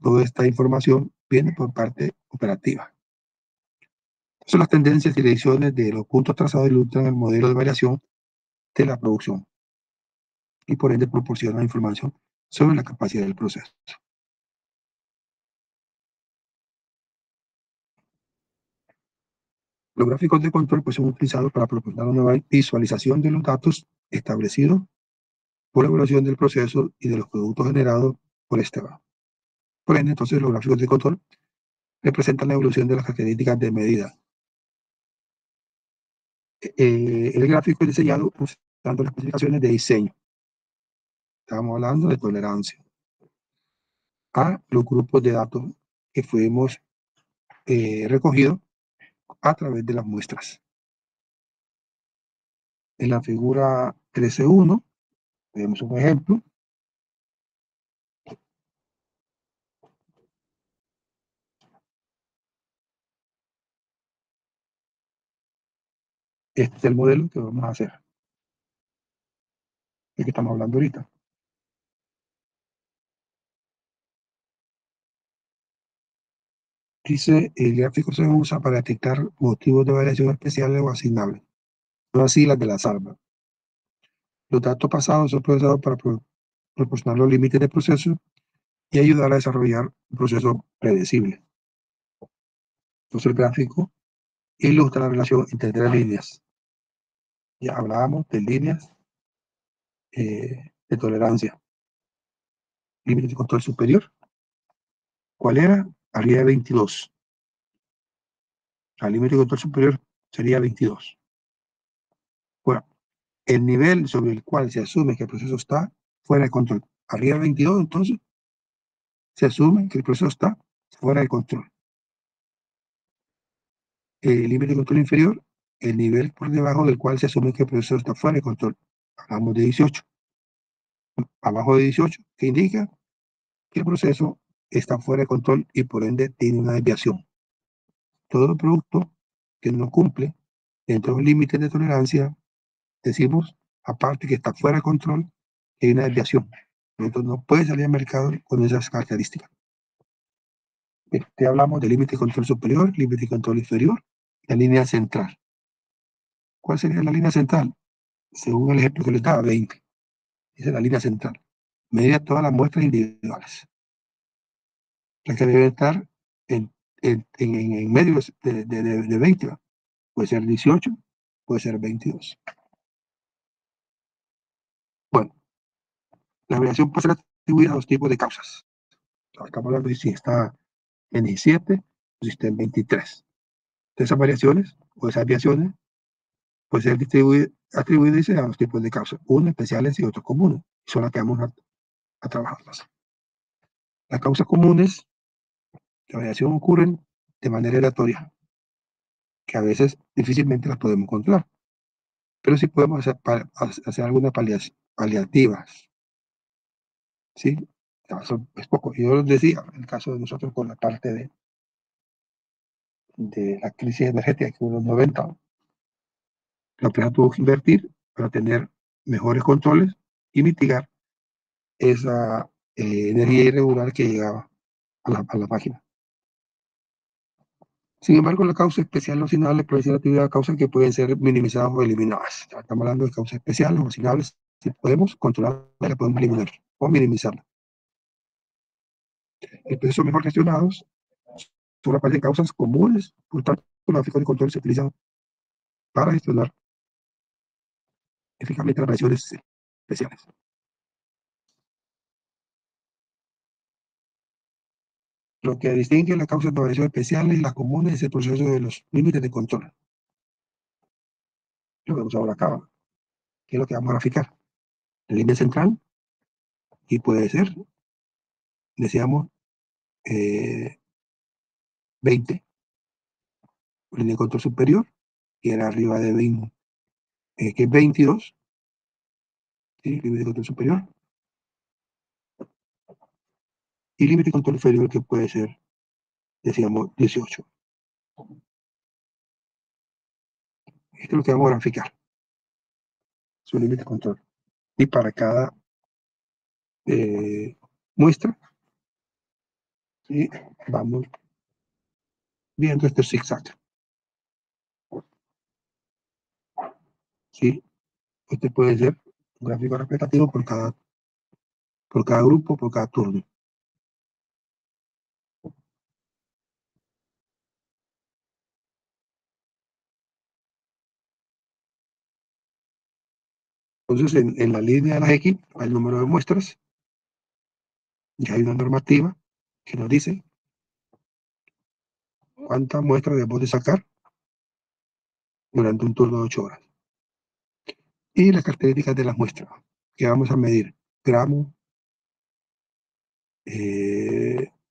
toda esta información viene por parte operativa. Son las tendencias y decisiones de los puntos trazados ilustran el modelo de variación de la producción y por ende proporcionan información sobre la capacidad del proceso. Los gráficos de control pues, son utilizados para proporcionar una visualización de los datos establecidos por la evaluación del proceso y de los productos generados por este. Por ende, entonces, los gráficos de control representan la evolución de las características de medida. El gráfico es diseñado usando las especificaciones de diseño. Estamos hablando de tolerancia a los grupos de datos que fuimos recogidos a través de las muestras. En la figura 13.1 vemos un ejemplo. Este es el modelo que vamos a hacer, el que estamos hablando ahorita. Dice, el gráfico se usa para detectar motivos de variación especiales o asignables, no así las de la salva. Los datos pasados son procesados para proporcionar los límites del proceso y ayudar a desarrollar un proceso predecible. Entonces el gráfico ilustra la relación entre tres líneas. Ya hablábamos de líneas de tolerancia. Límite de control superior. ¿Cuál era? Arriba de 22. El límite de control superior sería 22. Bueno, el nivel sobre el cual se asume que el proceso está fuera de control. Arriba de 22, entonces, se asume que el proceso está fuera de control. El límite de control inferior, el nivel por debajo del cual se asume que el proceso está fuera de control. Hablamos de 18. Abajo de 18, que indica que el proceso está fuera de control y por ende tiene una desviación. Todo producto que no cumple dentro de los límites de tolerancia, decimos, aparte que está fuera de control, hay una desviación. Entonces no puede salir al mercado con esas características. Te hablamos de límite de control superior, límite de control inferior, la línea central. ¿Cuál sería la línea central? Según el ejemplo que les daba, 20. Esa es la línea central. Medida todas las muestras individuales. La que debe estar en medio de 20. Puede ser 18, puede ser 22. Bueno, La variación puede ser atribuida a dos tipos de causas. Estamos hablando de si está en 17 o si está en 23. De esas variaciones o esas variaciones pueden ser atribuidas a dos tipos de causas, unos especiales y otros comunes. Son las que vamos a trabajarlas. Las causas comunes de variación ocurren de manera aleatoria, que a veces difícilmente las podemos controlar, pero sí podemos hacer algunas paliativas, ¿sí? Eso es poco. Yo les decía, en el caso de nosotros con la parte de la crisis energética que hubo en los 90, la empresa tuvo que invertir para tener mejores controles y mitigar esa energía irregular que llegaba a la máquina. Sin embargo, la causa especial o asignables puede ser actividad de causas que pueden ser minimizadas o eliminadas. Estamos hablando de causas especiales o asignables. Si podemos controlarla, la podemos eliminar o minimizarla. El proceso mejor gestionados son la parte de causas comunes, por tanto, los gráficos de control se utilizan para gestionar eficazmente las variaciones especiales. Lo que distingue las causas de variación especiales y las comunes es el proceso de los límites de control. Lo vemos ahora acá, que es lo que vamos a graficar. El límite central, y puede ser, decíamos, 20. El límite de control superior, que era arriba de 20, que es 22, ¿sí? Límite de control superior. Y límite de control inferior, que puede ser, decíamos, 18. Esto es lo que vamos a graficar, su límite de control. Y para cada muestra, ¿sí? Vamos viendo este zigzag. ¿Sí? Este puede ser un gráfico repetitivo por cada grupo, por cada turno. Entonces, en la línea de las X, hay el número de muestras, y hay una normativa que nos dice cuántas muestras debemos de sacar durante un turno de 8 horas. Y las características de las muestras, que vamos a medir: gramo,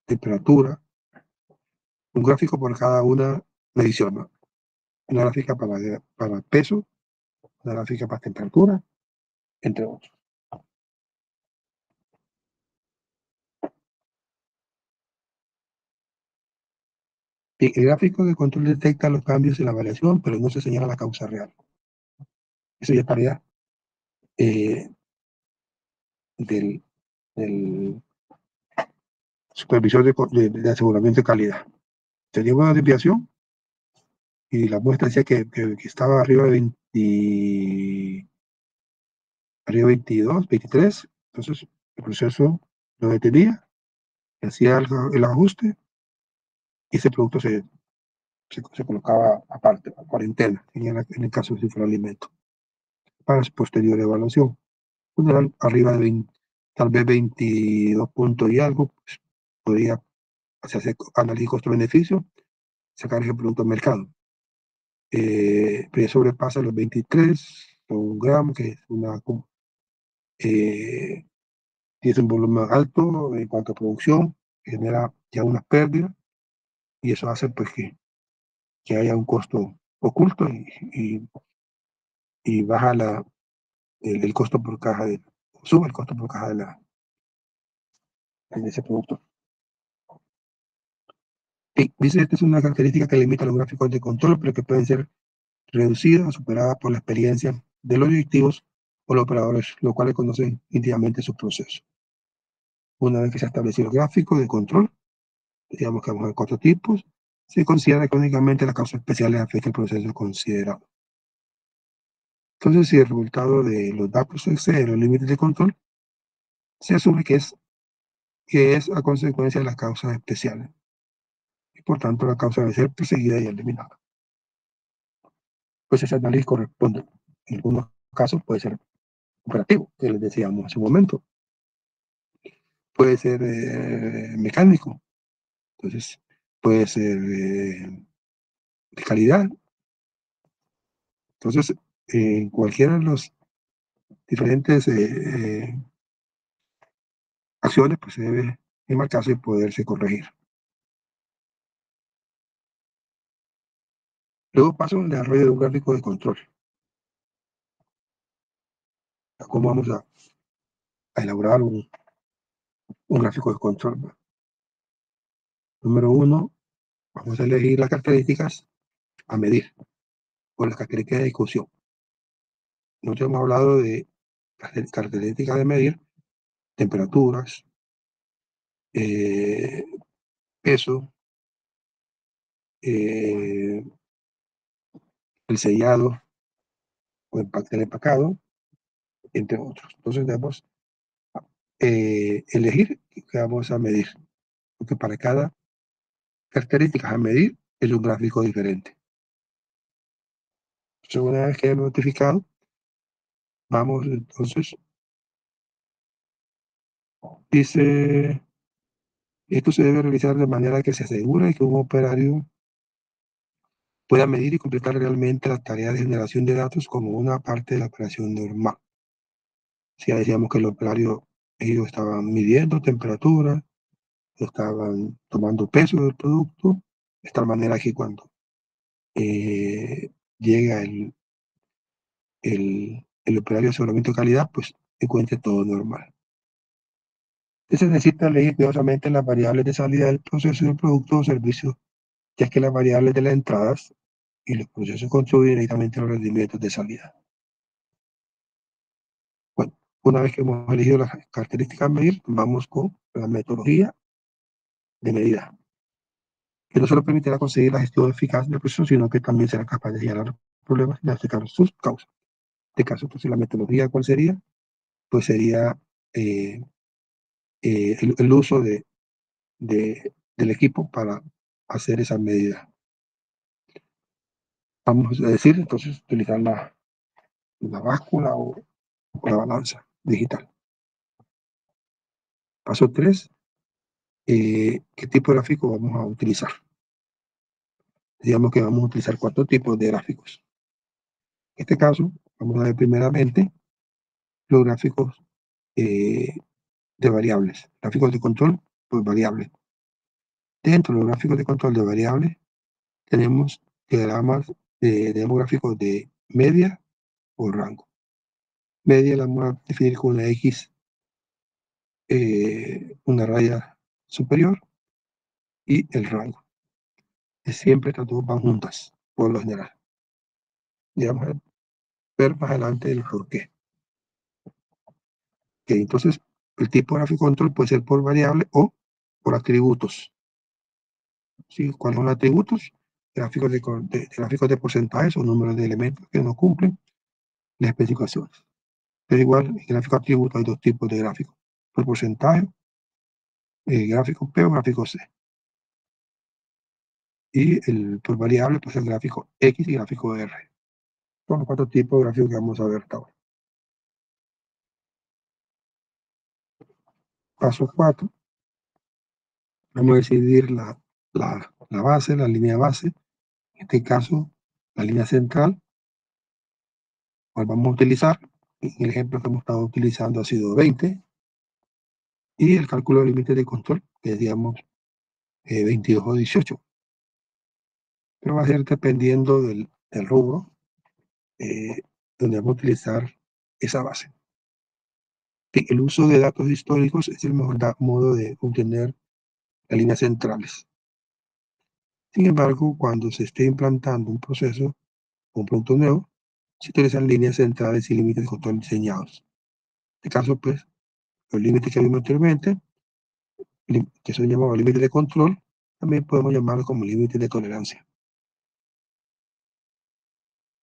temperatura, un gráfico por cada una medición, ¿no? Una gráfica para peso, una gráfica para temperatura, entre otros. El gráfico de control detecta los cambios en la variación, pero no se señala la causa real. Eso ya es tarea del supervisor de aseguramiento de calidad. Tenía una desviación y la muestra decía que estaba arriba de 22, 23. Entonces el proceso lo detenía, hacía el ajuste y ese producto se colocaba aparte, a cuarentena, en el caso de si fuera alimento, para su posterior evaluación. Cuando eran arriba de 20, tal vez 22 puntos y algo, pues podría hacerse análisis costo-beneficio, sacar ese producto al mercado. Pero ya sobrepasa los 23 o un gramo, que es tiene un volumen alto en cuanto a producción, genera ya unas pérdidas, y eso hace pues que haya un costo oculto y baja el costo por caja, sube el costo por caja de ese producto. Y dice, esta es una característica que limita los gráficos de control, pero que pueden ser reducidas o superadas por la experiencia de los directivos o los operadores, los cuales conocen íntimamente su proceso. Una vez que se ha establecido el gráfico de control, digamos que vamos a ver 4 tipos, se considera que únicamente las causas especiales afectan el proceso considerado. Entonces, si el resultado de los datos excede los límites de control, se asume que es a consecuencia de las causas especiales, y por tanto la causa debe ser perseguida y eliminada. Pues ese análisis corresponde, en algunos casos puede ser operativo, que les decíamos hace un momento. puede ser mecánico, entonces puede ser de calidad. Entonces, en cualquiera de los diferentes acciones, pues se debe enmarcarse y poderse corregir. Luego paso al desarrollo de un gráfico de control. ¿Cómo vamos a elaborar un gráfico de control? Número uno, vamos a elegir las características a medir o las características de discusión. Nosotros hemos hablado de características de medir, temperaturas, eh, peso, el sellado o el empacado, entre otros. Entonces debemos elegir qué vamos a medir, porque para cada característica a medir es un gráfico diferente. Entonces, una vez que hemos notificado, vamos entonces, dice, esto se debe realizar de manera que se asegure que un operario pueda medir y completar realmente la tarea de generación de datos como una parte de la operación normal. Si ya decíamos que el operario, ellos estaban midiendo temperatura, estaban tomando peso del producto, de tal manera que cuando llega el operario de aseguramiento de calidad, pues encuentre todo normal. Se necesita elegir cuidadosamente las variables de salida del proceso del producto o servicio, ya que las variables de las entradas y los procesos contribuyen directamente a los rendimientos de salida. Bueno, una vez que hemos elegido las características a medir, vamos con la metodología de medida, que no solo permitirá conseguir la gestión eficaz del proceso, sino que también será capaz de señalar problemas y identificar sus causas. En este caso, pues, la metodología, ¿cuál sería? Pues sería eh, el uso del equipo para hacer esa medida. Vamos a decir, entonces, utilizar la báscula o la balanza digital. Paso 3, ¿qué tipo de gráfico vamos a utilizar? Digamos que vamos a utilizar 4 tipos de gráficos. En este caso, vamos a ver primeramente los gráficos de variables, gráficos de control por variables. Dentro de los gráficos de control de variables, tenemos diagramas de demográficos de media o rango. Media la vamos a definir con una X, una raya superior, y el rango. Siempre estas dos van juntas, por lo general. Y vamos a ver más adelante el por qué. Okay, entonces, el tipo de gráfico control puede ser por variable o por atributos. ¿Sí? ¿Cuáles son los atributos? Gráficos de porcentajes o números de elementos que no cumplen las especificaciones. Pero igual, en el gráfico atributo hay 2 tipos de gráficos: por porcentaje, gráfico P o gráfico C. Y por variable, pues el gráfico X y gráfico R. Son los 4 tipos de gráficos que vamos a ver ahora. Paso 4. Vamos a decidir la base, la línea base. En este caso, la línea central, cual vamos a utilizar. El ejemplo que hemos estado utilizando ha sido 20. Y el cálculo de límites de control, que es, digamos, 22 o 18. Pero va a ser dependiendo del rubro donde vamos a utilizar esa base. El uso de datos históricos es el mejor modo de obtener las líneas centrales. Sin embargo, cuando se esté implantando un proceso o un producto nuevo, se utilizan líneas centrales y límites de control diseñados. En este caso, pues, los límites que vimos anteriormente, que son llamados límites de control, también podemos llamarlos como límites de tolerancia.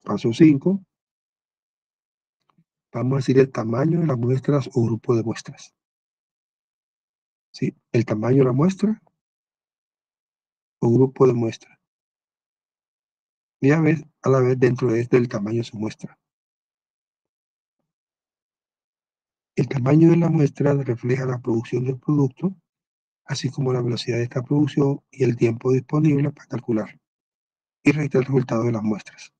Paso 5. Vamos a decir el tamaño de las muestras o grupo de muestras. ¿Sí? El tamaño de la muestra o grupo de muestras. Y a la vez dentro de este el tamaño de su muestra. El tamaño de la muestra refleja la producción del producto, así como la velocidad de esta producción y el tiempo disponible para calcular y registrar el resultado de las muestras.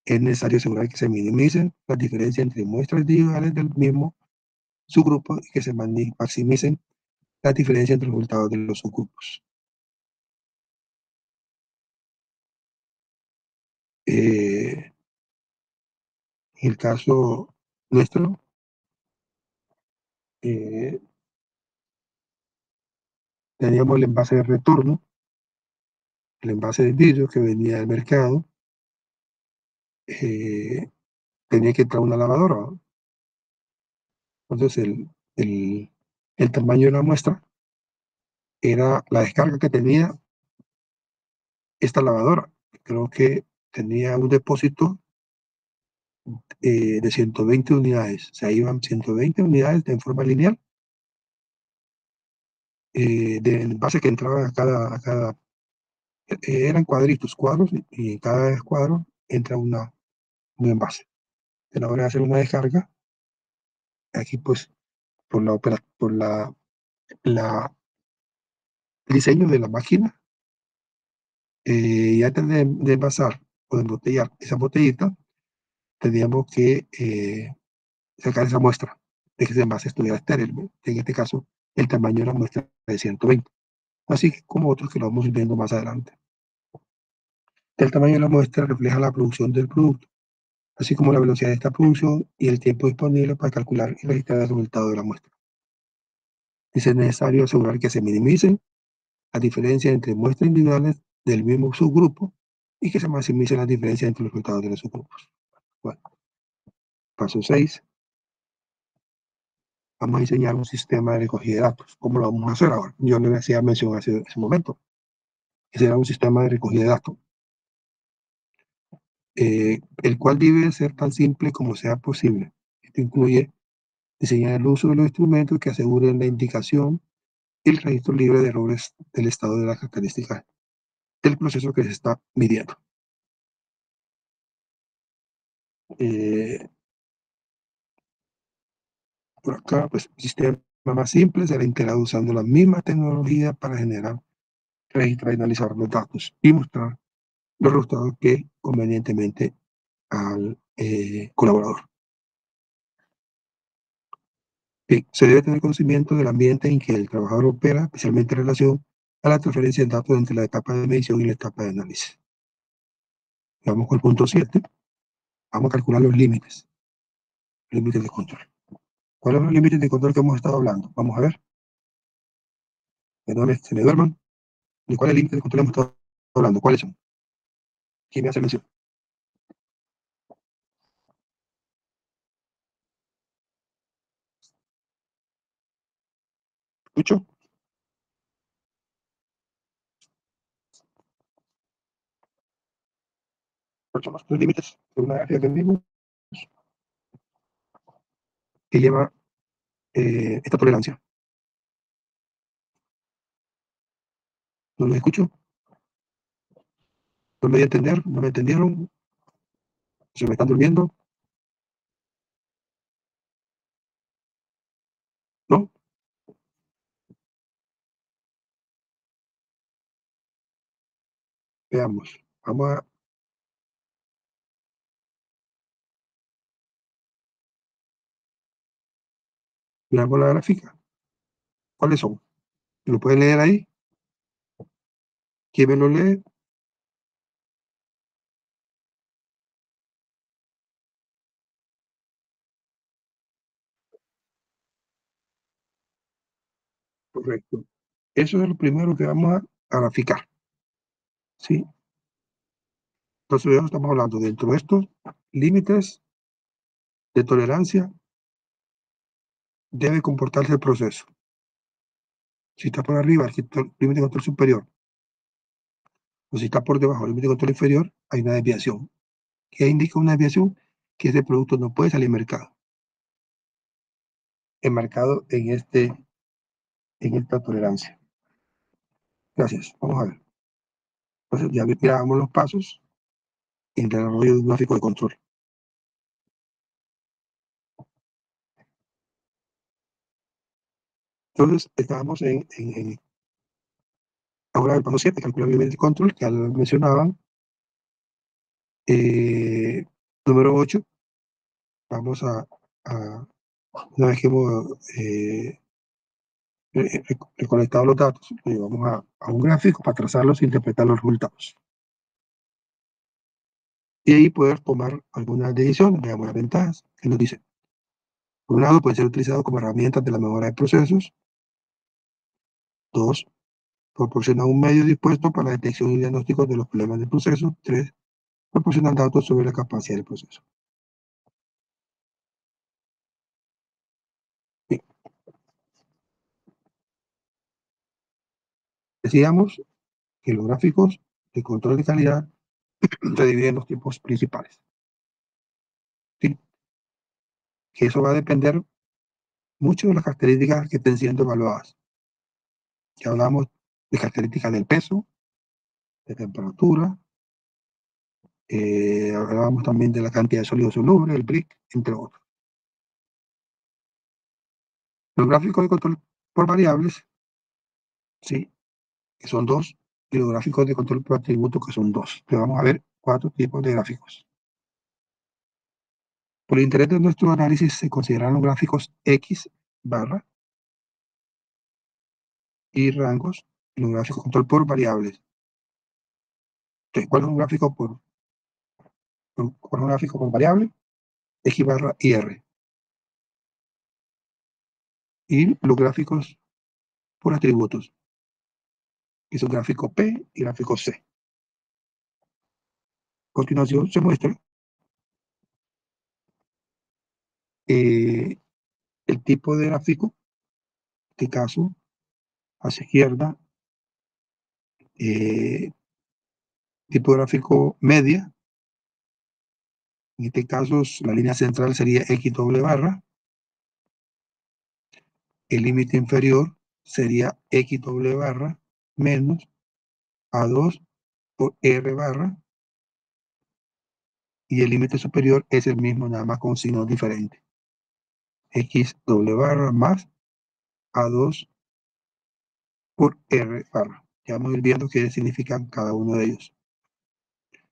Es necesario asegurar que se minimicen las diferencias entre muestras individuales del mismo subgrupo y que se maximicen las diferencias entre los resultados de los subgrupos. En el caso nuestro, eh, teníamos el envase de retorno, el envase de vidrio que venía del mercado, eh, tenía que entrar una lavadora, ¿no? Entonces el tamaño de la muestra era la descarga que tenía esta lavadora. Creo que tenía un depósito de 120 unidades, o sea, iban 120 unidades en forma lineal de envase que entraban eran cuadros, y en cada cuadro entra un envase. A la hora de hacer una descarga, aquí pues por el diseño de la máquina, y antes de envasar o de embotellar esa botellita, teníamos que sacar esa muestra de que ese envase estuviera estéril, ¿no? En este caso, el tamaño de la muestra de 120, así como otros que lo vamos viendo más adelante. El tamaño de la muestra refleja la producción del producto, así como la velocidad de esta producción y el tiempo disponible para calcular y registrar el resultado de la muestra. Es necesario asegurar que se minimicen las diferencias entre muestras individuales del mismo subgrupo y que se maximicen las diferencias entre los resultados de los subgrupos. Bueno, paso 6. Vamos a diseñar un sistema de recogida de datos. ¿Cómo lo vamos a hacer ahora? Yo le hacía mención hace ese momento. Ese era un sistema de recogida de datos, el cual debe ser tan simple como sea posible. Esto incluye diseñar el uso de los instrumentos que aseguren la indicación y el registro libre de errores del estado de las características del proceso que se está midiendo. Eh, por acá, pues, el sistema más simple será integrado usando la misma tecnología para generar, registrar y analizar los datos y mostrar los resultados que convenientemente al colaborador. Bien, se debe tener conocimiento del ambiente en que el trabajador opera, especialmente en relación a la transferencia de datos entre la etapa de medición y la etapa de análisis. Vamos con el punto 7. Vamos a calcular los límites de control. ¿Cuáles son los límites de control que hemos estado hablando? Vamos a ver, que no se me duerman. ¿De cuáles límites de control hemos estado hablando? ¿Cuáles son? ¿Quién me hace mención? ¿Escucho? ¿Cuáles son los límites de una área del mismo que lleva esta tolerancia? ¿No lo escucho? ¿No me voy a entender? ¿No me entendieron? ¿Se me están durmiendo? ¿No? Veamos. Vamos a veamos la gráfica. ¿Cuáles son? ¿Lo pueden leer ahí? ¿Quién me lo lee? Correcto. Eso es lo primero que vamos a graficar, ¿sí? Entonces, ya estamos hablando dentro de estos límites de tolerancia, debe comportarse el proceso. Si está por arriba, el límite de control superior, o si está por debajo del límite de control inferior, hay una desviación. ¿Qué indica una desviación? Que ese producto no puede salir al mercado. Enmarcado en esta tolerancia. Gracias. Vamos a ver. Entonces, ya miramos los pasos en el desarrollo de un gráfico de control. Entonces, estábamos ahora el paso 7, calcular el nivel de control, que ya lo mencionaban. Número 8, vamos una vez que hemos recolectado los datos, lo llevamos a un gráfico para trazarlos e interpretar los resultados. Y ahí poder tomar algunas decisiones, veamos las ventajas que nos dicen. Por un lado, puede ser utilizado como herramientas de la mejora de procesos. 2, proporciona un medio dispuesto para la detección y diagnóstico de los problemas del proceso. 3, proporciona datos sobre la capacidad del proceso. Bien. Decíamos que los gráficos de control de calidad se dividen en los tipos principales. ¿Sí? Que eso va a depender mucho de las características que estén siendo evaluadas. Ya hablamos de características del peso, de temperatura, hablábamos también de la cantidad de sólido soluble, el BRIC, entre otros. Los gráficos de control por variables, sí, que son 2, y los gráficos de control por atributos, que son 2. Pero vamos a ver 4 tipos de gráficos. Por el interés de nuestro análisis se consideran los gráficos X barra y rangos, y los gráficos de control por variables. Entonces, ¿cuál es un gráfico cuál es un gráfico por variable? X barra y R. Y los gráficos por atributos, que es un gráfico P y gráfico C. A continuación se muestra el tipo de gráfico, en este caso, hacia izquierda, tipo de gráfico media, en este caso la línea central sería X doble barra, el límite inferior sería X doble barra menos A2 por R barra, y el límite superior es el mismo, nada más con signos diferentes. X doble barra más A2 por R barra. Ya vamos a ir viendo qué significan cada uno de ellos.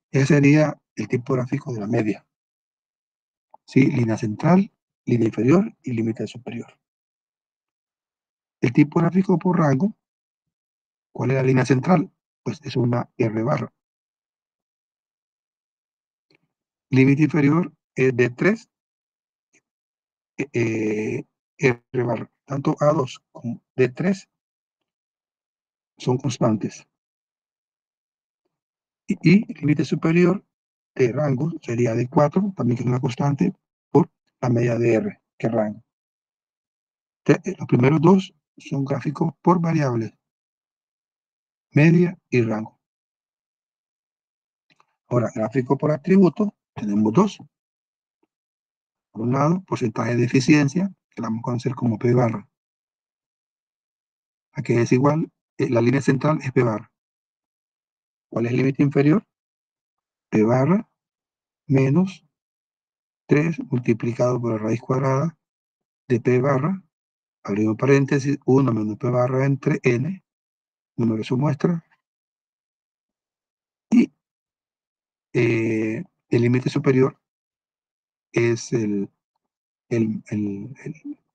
Ese sería el tipo gráfico de la media. ¿Sí? Línea central, línea inferior y límite superior. El tipo gráfico por rango, ¿cuál es la línea central? Pues es una R barra. Límite inferior es de 3 R barra. Tanto A2 como D3 son constantes. Y límite superior de rango sería de 4, también que es una constante, por la media de R, que es rango. Los primeros dos son gráficos por variables, media y rango. Ahora, gráfico por atributo, tenemos dos. Por un lado, porcentaje de eficiencia, que la vamos a conocer como P barra. Aquí es igual, la línea central es P barra. ¿Cuál es el límite inferior? P barra menos 3 multiplicado por la raíz cuadrada de P barra, abrimos paréntesis, 1 menos P barra entre N, número de su muestra, y el límite superior es el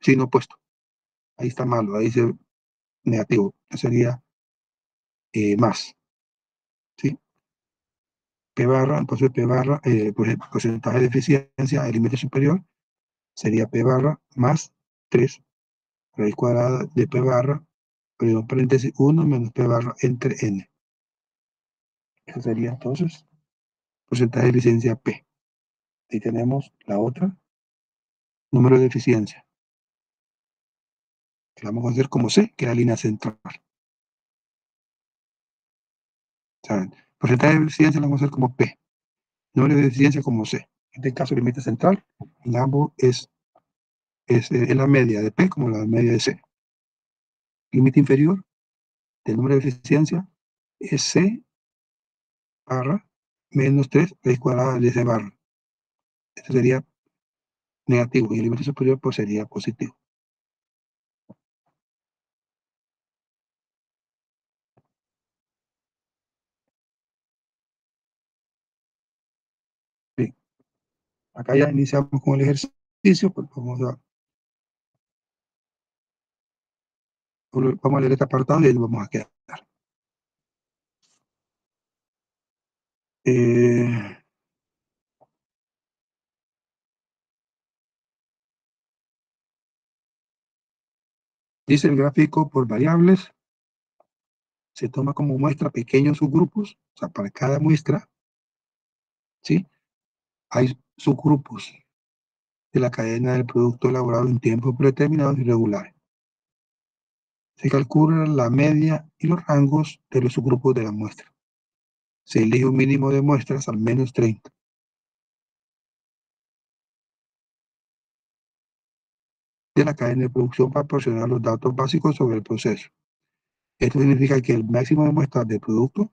signo opuesto. Ahí está malo, ahí dice negativo, que sería más. ¿Sí? P barra, entonces P barra, pues el porcentaje de eficiencia, el límite superior, sería P barra más 3, raíz cuadrada de P barra, abrimos paréntesis, 1 menos P barra entre N. Eso sería entonces porcentaje de eficiencia P. Ahí tenemos la otra, número de eficiencia, que la vamos a hacer como C, que es la línea central. ¿Saben? Porcentaje de eficiencia lo vamos a hacer como P, número de eficiencia como C. En este caso, el límite central, en ambos es la media de P como la media de C. Límite inferior del número de eficiencia es C barra menos 3 raíz cuadrada de C barra. Esto sería negativo y el límite superior pues sería positivo. Acá ya iniciamos con el ejercicio, pues vamos a leer este apartado y ahí nos vamos a quedar. Dice el gráfico por variables, se toma como muestra pequeños subgrupos, o sea, para cada muestra, ¿sí? Hay subgrupos de la cadena del producto elaborado en tiempos predeterminados y regulares. Se calcula la media y los rangos de los subgrupos de la muestra. Se elige un mínimo de muestras al menos 30. De la cadena de producción para proporcionar los datos básicos sobre el proceso. Esto significa que el máximo de muestras del producto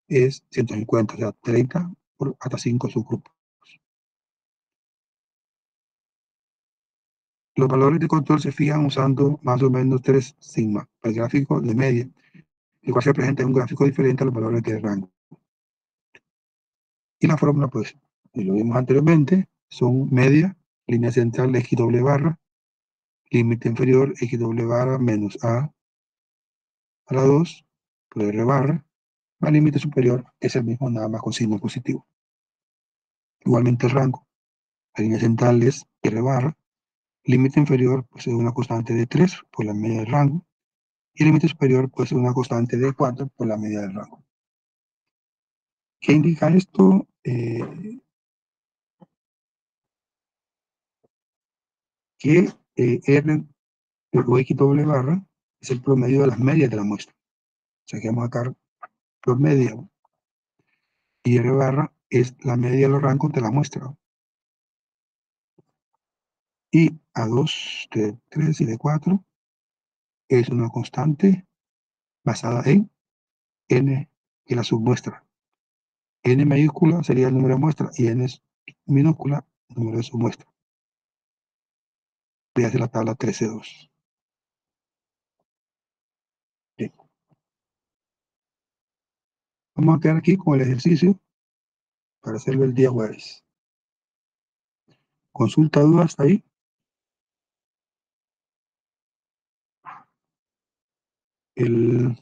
es 150, o sea, 30 por hasta 5 subgrupos. Los valores de control se fijan usando más o menos 3 sigma, el gráfico de media, el cual se presenta en un gráfico diferente a los valores de rango. Y la fórmula, pues, y lo vimos anteriormente, son media, línea central X doble barra, límite inferior X doble barra menos a la 2 por R barra, más límite superior es el mismo, nada más con signo positivo. Igualmente el rango, la línea central es R barra, límite inferior pues es una constante de 3 por la media del rango, y el límite superior pues es una constante de 4 por la media del rango. ¿Qué indica esto? Que R o X doble barra es el promedio de las medias de la muestra. O sea que vamos a sacar promedio y R barra es la media de los rangos de la muestra. Y A2, de 3 y de 4 es una constante basada en N, que es la submuestra. N mayúscula sería el número de muestra y N es minúscula el número de submuestra. Voy a hacer la tabla 13.2. Bien. Vamos a quedar aquí con el ejercicio para hacerlo el día jueves. Consulta dudas hasta ahí. El,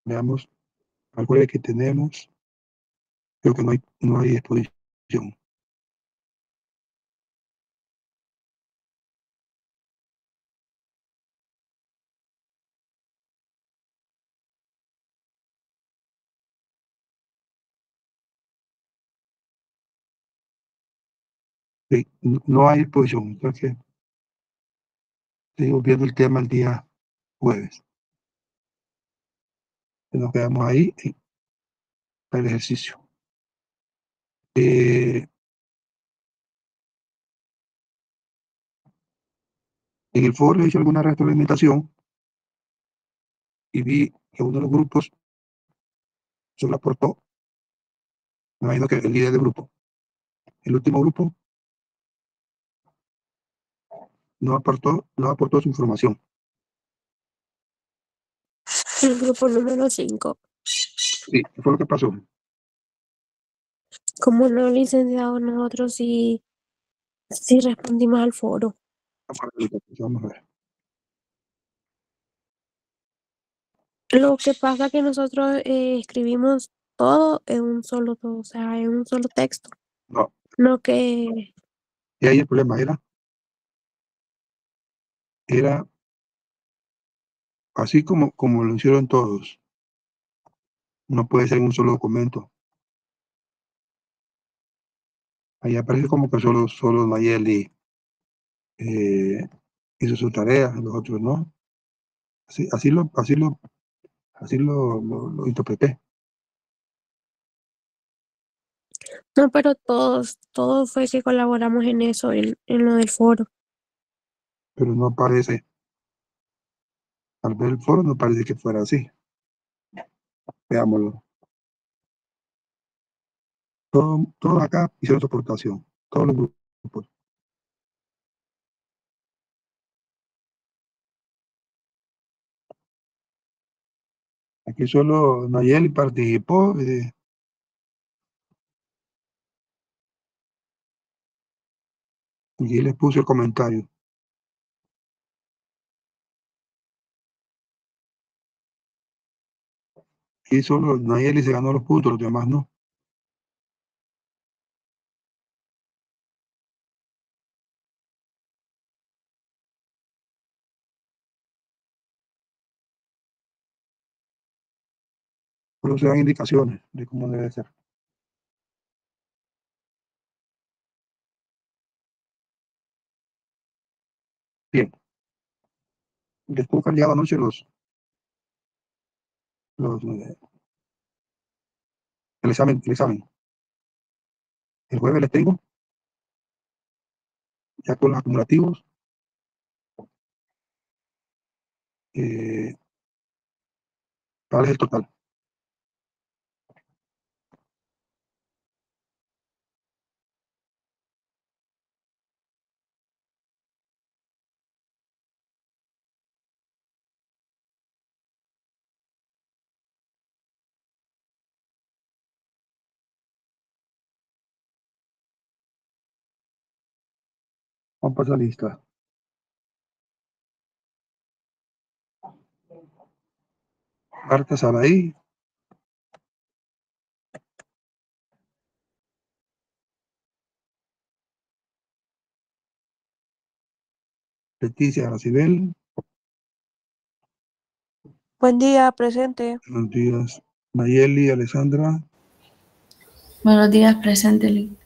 veamos, recuerde que tenemos, creo que no hay exposición. Sí, no hay exposición, entonces seguimos viendo el tema el día jueves. Nos quedamos ahí en el ejercicio. En el foro hice alguna retroalimentación y vi que uno de los grupos solo aportó, me imagino que el líder del grupo, el último grupo no aportó su información. El grupo número 5. Sí, ¿qué fue lo que pasó? Como no, licenciado, nosotros sí respondimos al foro. Vamos a ver. Lo que pasa es que nosotros escribimos todo en un solo, o sea, en un solo texto. No, No que, y ahí el problema era así como lo hicieron todos. No puede ser un solo documento. Ahí aparece como que solo Nayeli hizo su tarea, los otros no. Así lo interpreté, no, pero todos fue que colaboramos en eso, en lo del foro. pero no parece, al ver el foro no parece que fuera así. Veámoslo. Todos acá hicieron su aportación, todos los grupos. Aquí solo Nayeli participó. Y les puse el comentario. Y solo Nayeli se ganó los puntos, los demás no. Solo se dan indicaciones de cómo debe ser. Bien. Después han llegado anoche el examen. El jueves les tengo, ya con los acumulativos. ¿Cuál es el total? Vamos a pasar lista. Marta Saraí. Leticia Aracibel. Buen día, presente. Buenos días. Nayeli Alessandra. Buenos días, presente, Lic.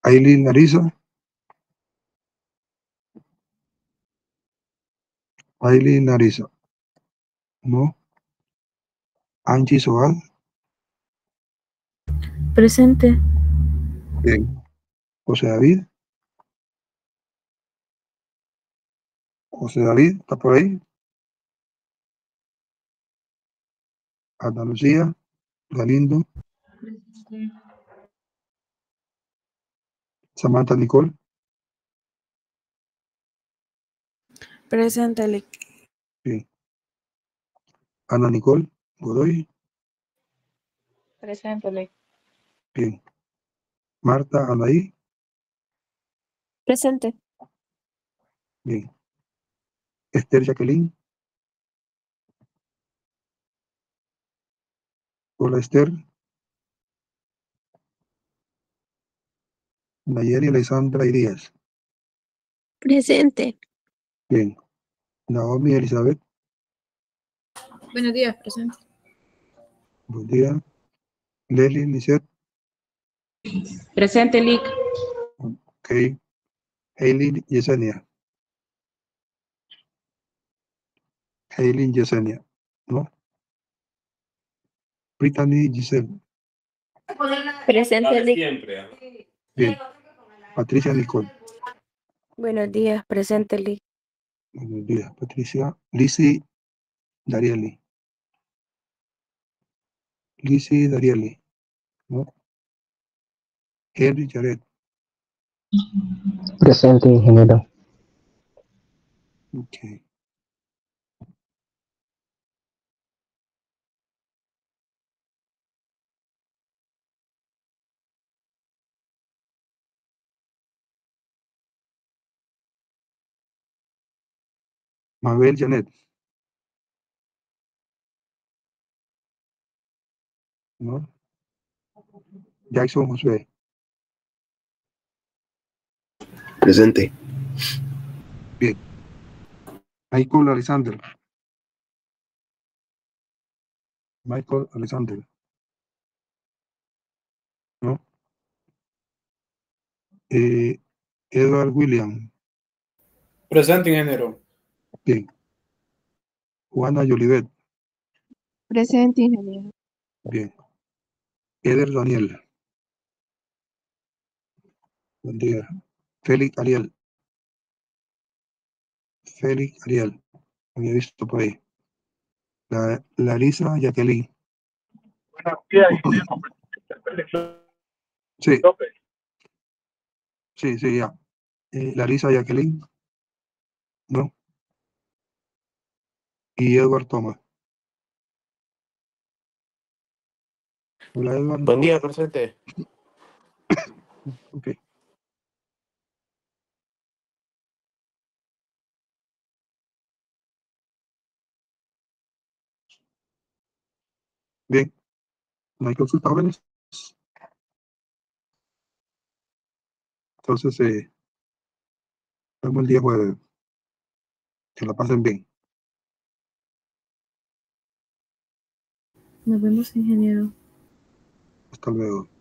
Aileen Larisa. Aileen Larisa. No. Angie Soal. Presente. Bien. José David. José David, ¿está por ahí? Ana Lucía Galindo. Samantha Nicole. Presente, Lic. Bien. Ana Nicole Godoy. Presente, Lic. Bien. Marta Anaí. Presente. Bien. Esther Jacqueline. Hola, Esther. Nayeli Alessandra Díaz. Presente. Bien. Naomi Elizabeth. Buenos días, presente. Buen día. Lely Lisette. Presente, Lic. Ok. Hailey Yesenia. Hailey Yesenia. ¿No? Brittany Giselle. Presente, Lic. Bien. Patricia Nicole. Buenos días, presente, Lic. Buenos días, Patricia. Lizzie Darieli. Lizzie Darieli. ¿No? Henry Jared. Presente, ingeniero. Ok. Mabel Janet. ¿No? Jackson Josué. Presente. Bien. Michael Alexander. Michael Alexander. ¿No? Edward William. Presente, ingeniero. Bien. Juana Yolivet. Presente, ingeniero. Bien. Eder Daniel. Buen día. Félix Ariel. Félix Ariel. Había visto por ahí. Larisa Jacqueline. Buenos días, ingeniero. Sí, López. sí, ya. Larisa Jacqueline. No. Y Edward Thomas. Hola, Edward. Buen día, presente. Ok. Bien. No hay consulta, jóvenes. Entonces, nos vemos el día jueves. Que la pasen bien. Nos vemos, ingeniero. Hasta luego.